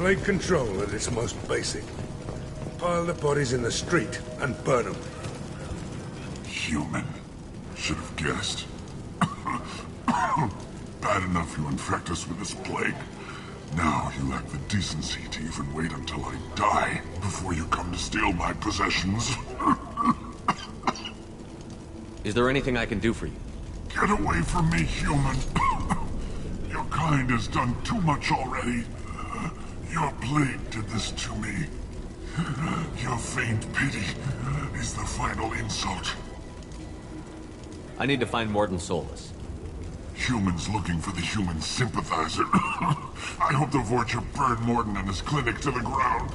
Plague control at its most basic. Pile the bodies in the street and burn them. Human. Should have guessed. Bad enough you infect us with this plague. Now you lack the decency to even wait until I die before you come to steal my possessions. Is there anything I can do for you? Get away from me, human. Your kind has done too much already. Your plague did this to me. Your feigned pity is the final insult. I need to find Mordin Solus. Humans looking for the human sympathizer. I hope the Vorcha burned Mordin and his clinic to the ground.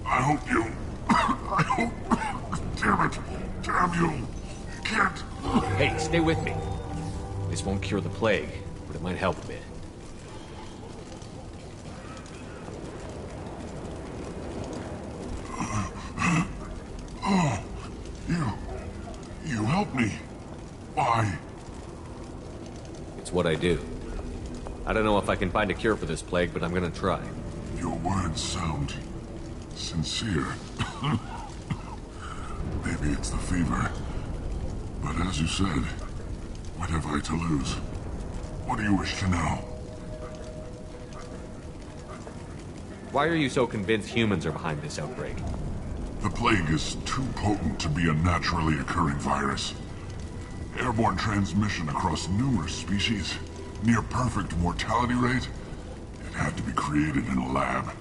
I hope you... I hope... Damn it. Damn you. Can't... Hey, stay with me. This won't cure the plague, but it might help a bit. Oh, you helped me. Why? It's what I do. I don't know if I can find a cure for this plague, but I'm gonna try. Your words sound sincere. Maybe it's the fever. But as you said, what have I to lose? What do you wish to know? Why are you so convinced humans are behind this outbreak? The plague is too potent to be a naturally occurring virus. Airborne transmission across numerous species, near perfect mortality rate. It had to be created in a lab.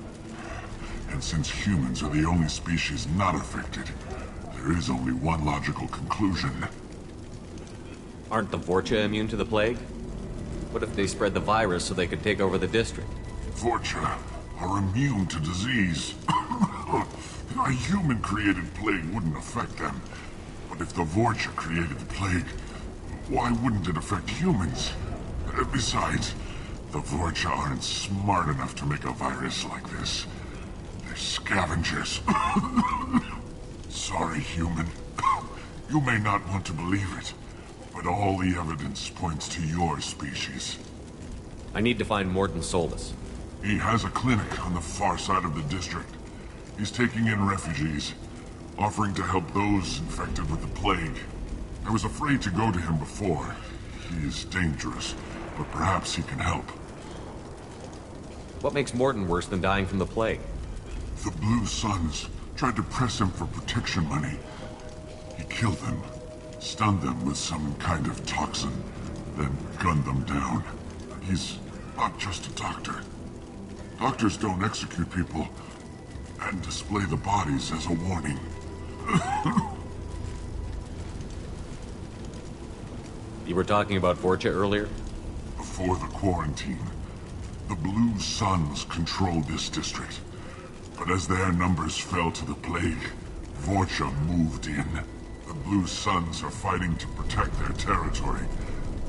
And since humans are the only species not affected, there is only one logical conclusion. Aren't the Vorcha immune to the plague? What if they spread the virus so they could take over the district? Vorcha are immune to disease. A human-created plague wouldn't affect them. But if the Vorcha created the plague, why wouldn't it affect humans? Besides, the Vorcha aren't smart enough to make a virus like this. They're scavengers. Sorry, human. You may not want to believe it, but all the evidence points to your species. I need to find Mordin Solus. He has a clinic on the far side of the district. He's taking in refugees, offering to help those infected with the plague. I was afraid to go to him before. He is dangerous, but perhaps he can help. What makes Mordin worse than dying from the plague? The Blue Suns tried to press him for protection money. He killed them, stunned them with some kind of toxin, then gunned them down. He's not just a doctor. Doctors don't execute people and display the bodies as a warning. You were talking about Vorcha earlier? Before the quarantine, the Blue Suns controlled this district. But as their numbers fell to the plague, Vorcha moved in. The Blue Suns are fighting to protect their territory.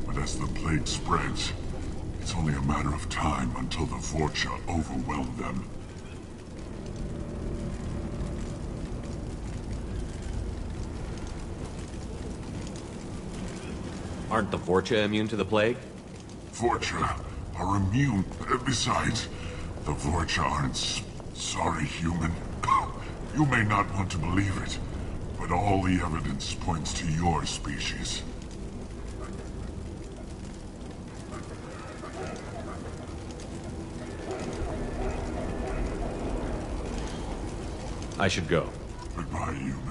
But as the plague spreads, it's only a matter of time until the Vorcha overwhelm them. Aren't the Vorcha immune to the plague? Vorcha are immune. Besides, the Vorcha aren't sorry, human. You may not want to believe it, but all the evidence points to your species. I should go. Goodbye, human.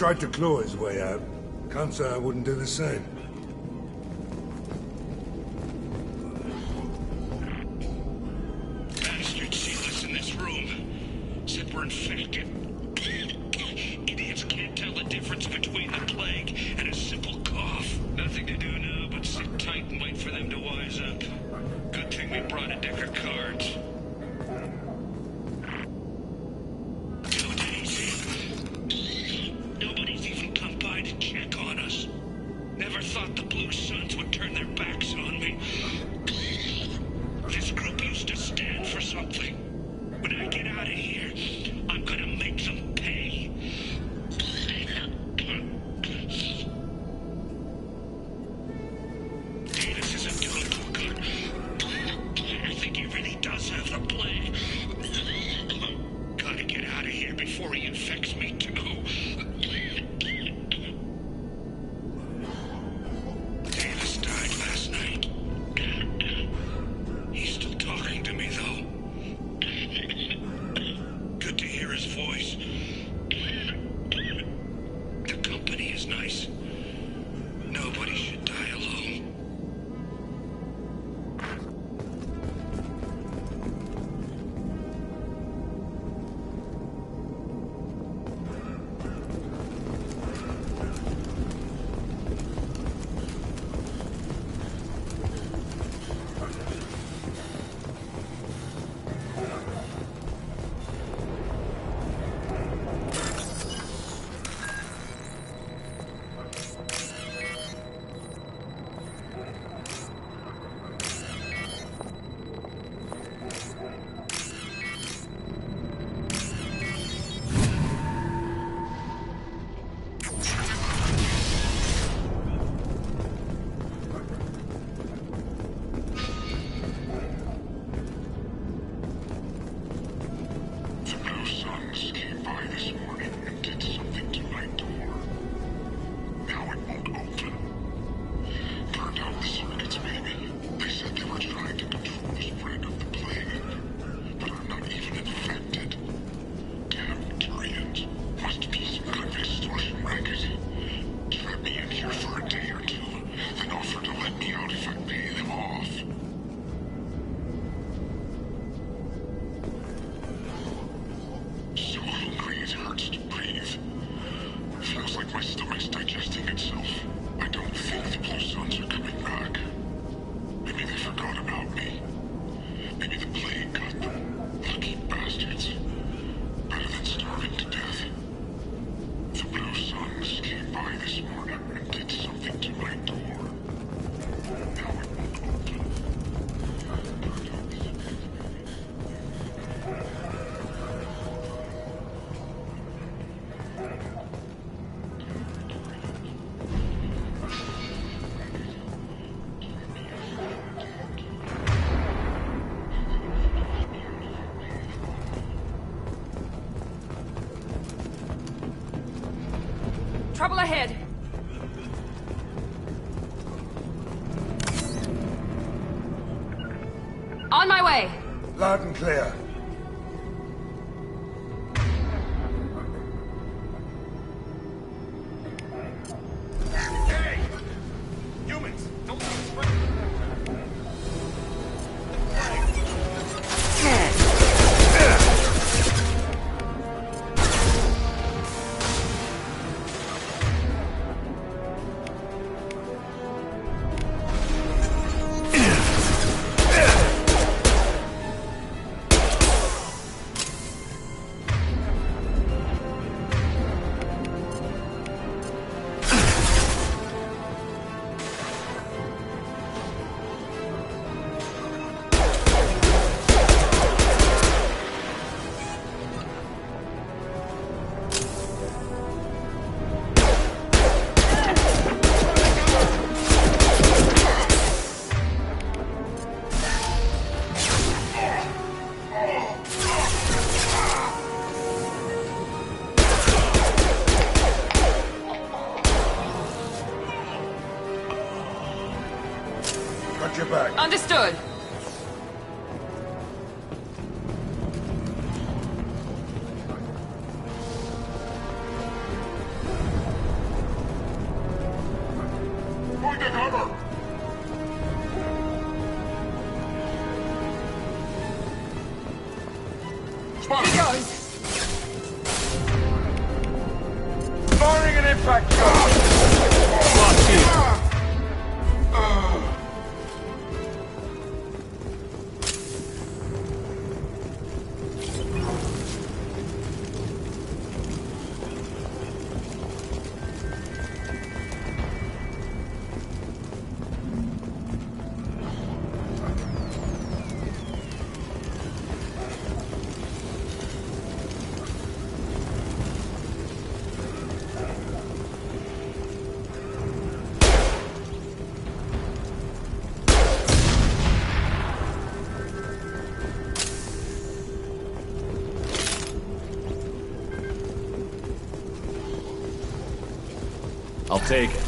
tried to claw his way out. Can't say I wouldn't do the same. Bastards see us in this room. Said we're infected. Idiots can't tell the difference between the plague and a simple cough. Nothing to do now but sit tight and wait for them to wise up. Good thing we brought a deck of cards. 2 days in. Nobody's even come by to check on us. Never thought the Blue Suns would turn their backs on me. This group used to stand for something. When I get out of here, I'm gonna make them pay. Davis isn't doing too good. I think he really does have the plague. Gotta get out of here before he infects me too. Davis died last night. He's still talking to me, though. Good to hear his voice. The company is nice. Nobody should die alone. The Blue Suns came by this morning and did something to my door. Now it won't open. Turned out the circuits maybe. They said they were trying to control the spread of the plague. But I'm not even infected. Damn Tyrians. Must be some kind of extortion racket. Trap me in here for a day or two, then offer to let me out if I pay them off. So hungry it hurts to breathe. Feels like my stomach's digesting itself. I don't think the Blue Suns are coming back. Maybe they forgot about me. Maybe the plague got them. Lucky bastards. Better than starving to death. The Blue Suns came by this morning and did something to my door. Now it won't open. Trouble ahead. On my way. Loud and clear. Hey! Humans, don't spread. Got your back. Understood. infected! Lost here. I'll take it.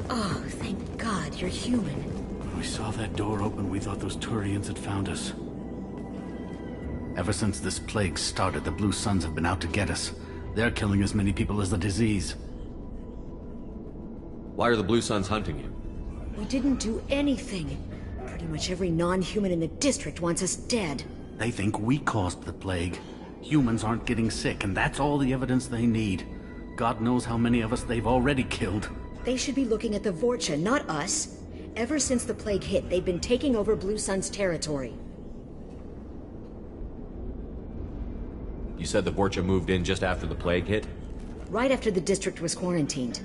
Oh, thank God, you're human. When we saw that door open, we thought those Turians had found us. Ever since this plague started, the Blue Suns have been out to get us. They're killing as many people as the disease. Why are the Blue Suns hunting you? We didn't do anything. Pretty much every non-human in the district wants us dead. They think we caused the plague. Humans aren't getting sick, and that's all the evidence they need. God knows how many of us they've already killed. They should be looking at the Vorcha, not us. Ever since the plague hit, they've been taking over Blue Sun's territory. You said the Vorcha moved in just after the plague hit? Right after the district was quarantined.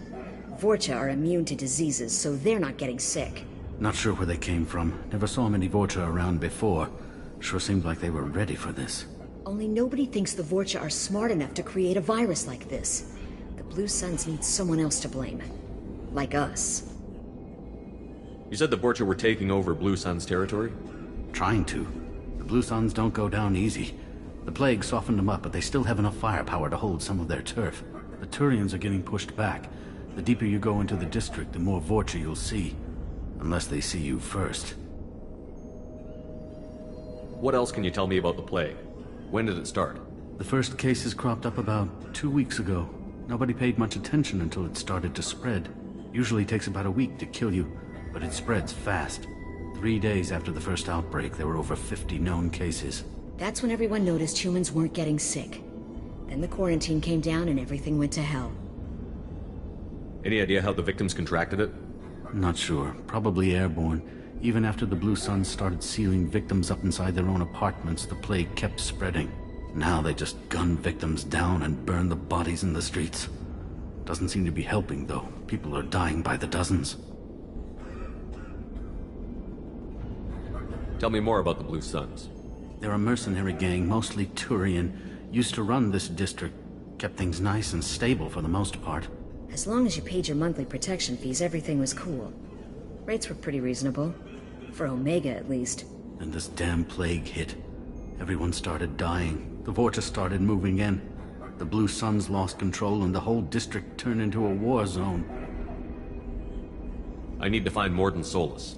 Vorcha are immune to diseases, so they're not getting sick. Not sure where they came from. Never saw many Vorcha around before. Sure seemed like they were ready for this. Only nobody thinks the Vorcha are smart enough to create a virus like this. The Blue Suns need someone else to blame. Like us. You said the Vorcha were taking over Blue Sun's territory? Trying to. The Blue Suns don't go down easy. The plague softened them up, but they still have enough firepower to hold some of their turf. The Turians are getting pushed back. The deeper you go into the district, the more Vorcha you'll see. Unless they see you first. What else can you tell me about the plague? When did it start? The first cases cropped up about 2 weeks ago. Nobody paid much attention until it started to spread. Usually takes about a week to kill you, but it spreads fast. 3 days after the first outbreak, there were over 50 known cases. That's when everyone noticed humans weren't getting sick. Then the quarantine came down and everything went to hell. Any idea how the victims contracted it? Not sure. Probably airborne. Even after the Blue Suns started sealing victims up inside their own apartments, the plague kept spreading. Now they just gun victims down and burn the bodies in the streets. Doesn't seem to be helping, though. People are dying by the dozens. Tell me more about the Blue Suns. They're a mercenary gang, mostly Turian. Used to run this district. Kept things nice and stable for the most part. As long as you paid your monthly protection fees, everything was cool. Rates were pretty reasonable. For Omega, at least. Then this damn plague hit. Everyone started dying. The Vorcha started moving in. The Blue Suns lost control and the whole district turned into a war zone. I need to find Mordin Solus.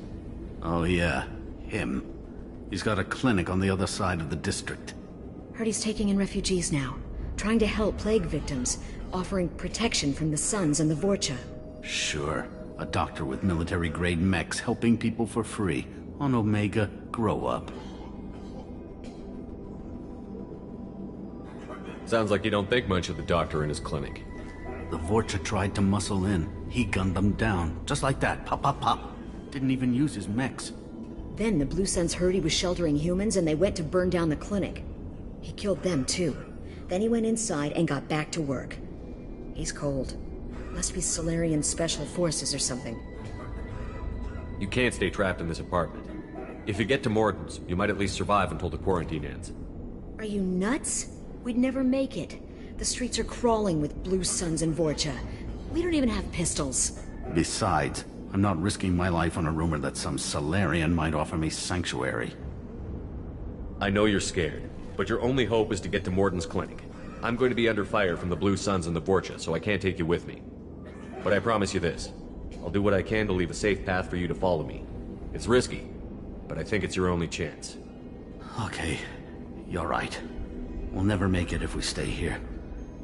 Oh yeah, him. He's got a clinic on the other side of the district. Heard he's taking in refugees now. Trying to help plague victims. Offering protection from the Suns and the Vorcha. Sure. A doctor with military-grade mechs helping people for free. On Omega, grow up. Sounds like you don't think much of the doctor in his clinic. The Vorcha tried to muscle in. He gunned them down. Just like that. Pop, pop, pop. Didn't even use his mechs. Then the Blue Suns heard he was sheltering humans and they went to burn down the clinic. He killed them too. Then he went inside and got back to work. He's cold. Must be Solarian Special Forces or something. You can't stay trapped in this apartment. If you get to Mordin's, you might at least survive until the quarantine ends. Are you nuts? We'd never make it. The streets are crawling with Blue Suns and Vorcha. We don't even have pistols. Besides, I'm not risking my life on a rumor that some Salarian might offer me sanctuary. I know you're scared, but your only hope is to get to Morden's clinic. I'm going to be under fire from the Blue Suns and the Vorcha, so I can't take you with me. But I promise you this. I'll do what I can to leave a safe path for you to follow me. It's risky, but I think it's your only chance. Okay, you're right. We'll never make it if we stay here.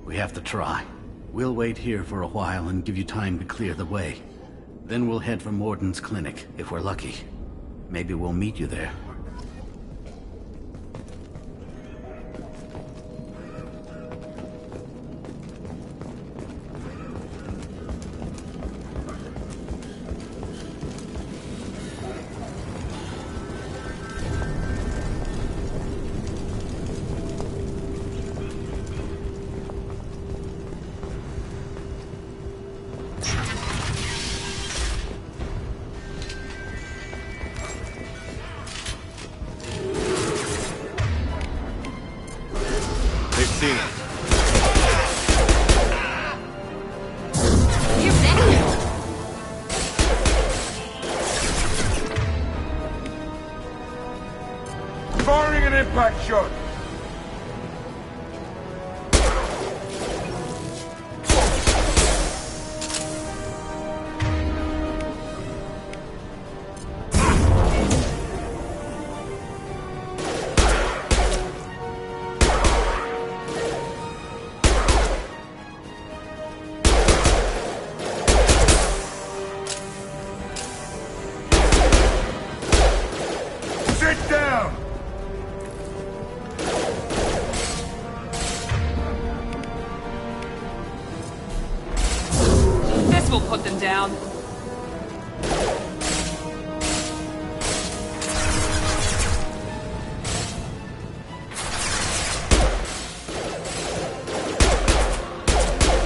We have to try. We'll wait here for a while and give you time to clear the way. Then we'll head for Morden's clinic, if we're lucky. Maybe we'll meet you there. Firing an impact shot! Sit down! This will put them down.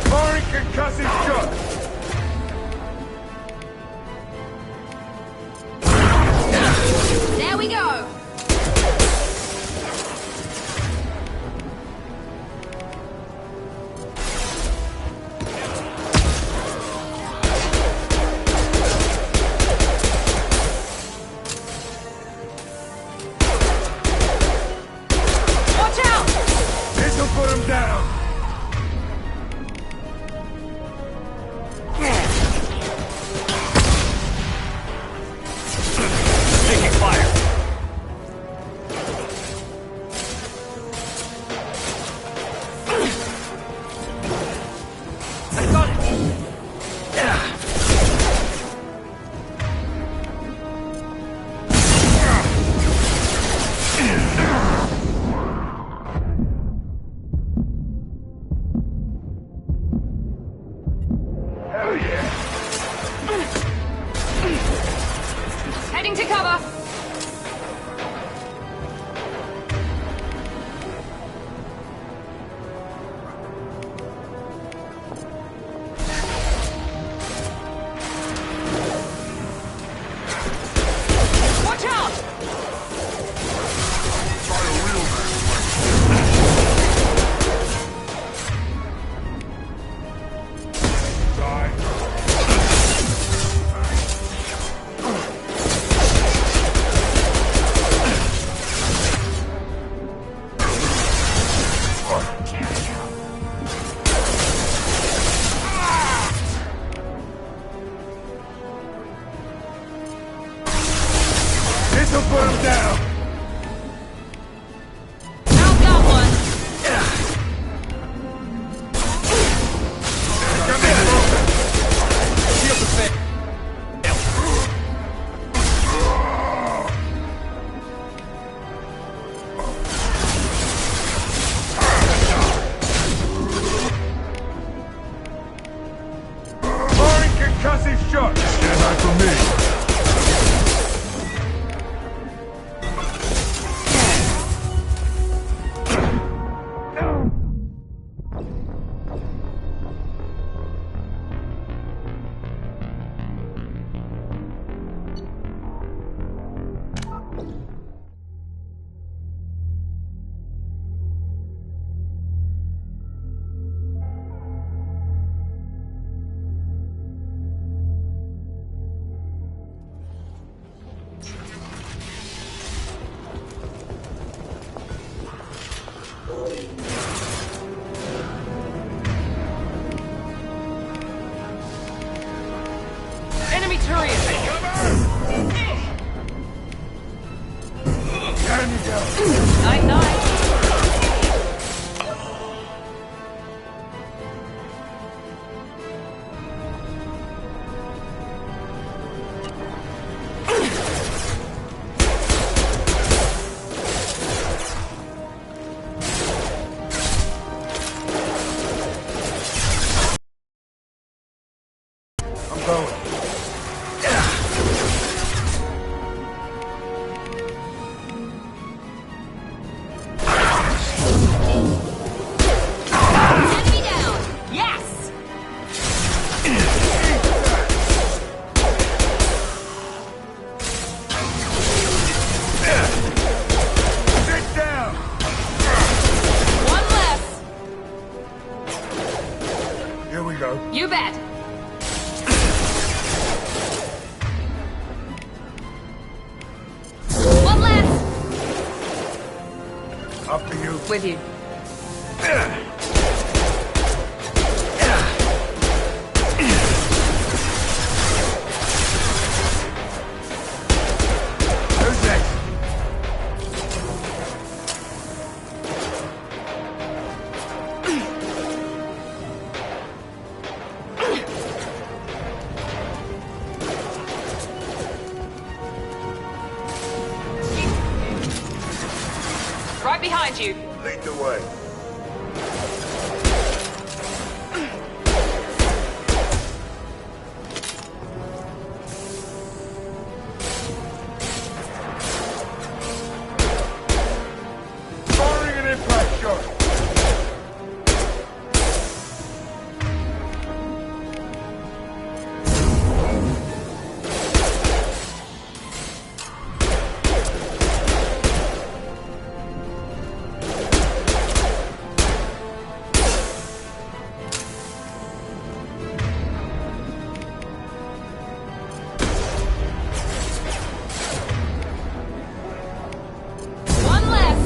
Firing concussive shot! There we go! Watch out! This'll put him down! Taking fire! I got it! Enemy Turian! Night, night. I'm going. Enemy down! Yes! Sit down! One less. Here we go. You bet. One less. Up to you. With you. Who's next? Right behind you. Lead the way. Firing an impact shot. One less.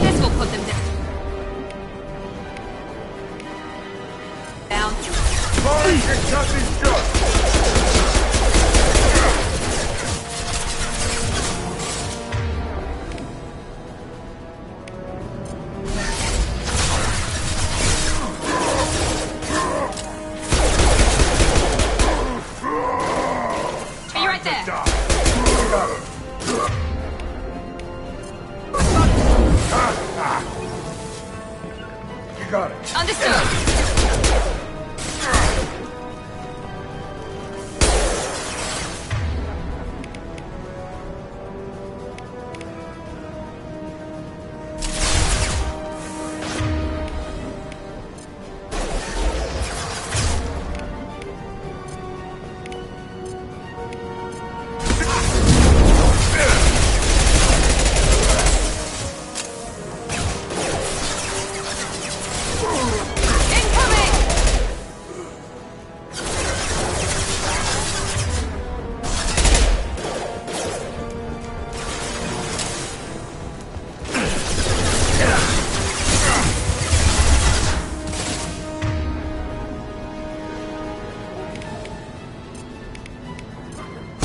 This will put them down. Down. Firing concussive shot. Be right there. You got it. Understood.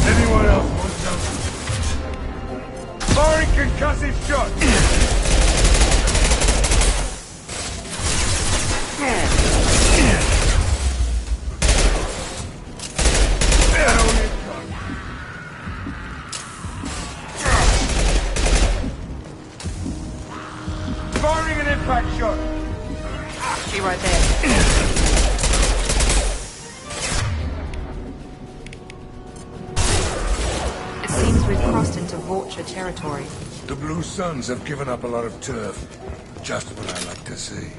Anyone else want something? Firing concussive shot. Firing an impact shot. Be right there. It seems we've crossed into Vulture territory. The Blue Suns have given up a lot of turf. Just what I like to see.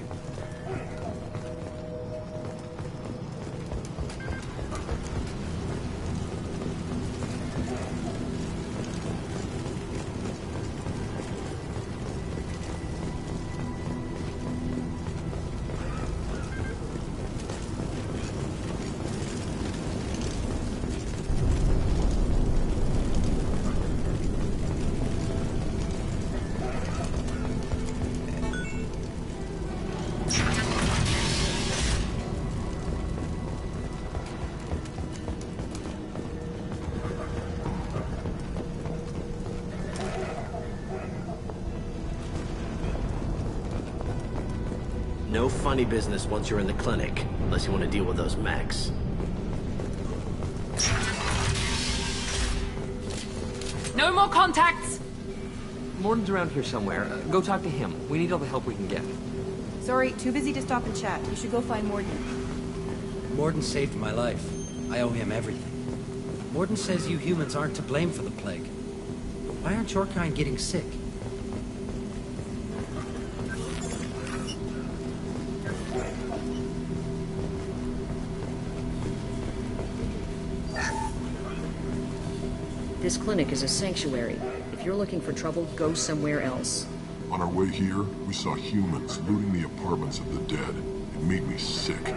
No funny business once you're in the clinic, unless you want to deal with those mechs. No more contacts! Morden's around here somewhere. Go talk to him. We need all the help we can get. Sorry, too busy to stop and chat. You should go find Morden. Morden saved my life. I owe him everything. Morden says you humans aren't to blame for the plague. Why aren't your kind getting sick? This clinic is a sanctuary. If you're looking for trouble, go somewhere else. On our way here, we saw humans looting the apartments of the dead. It made me sick.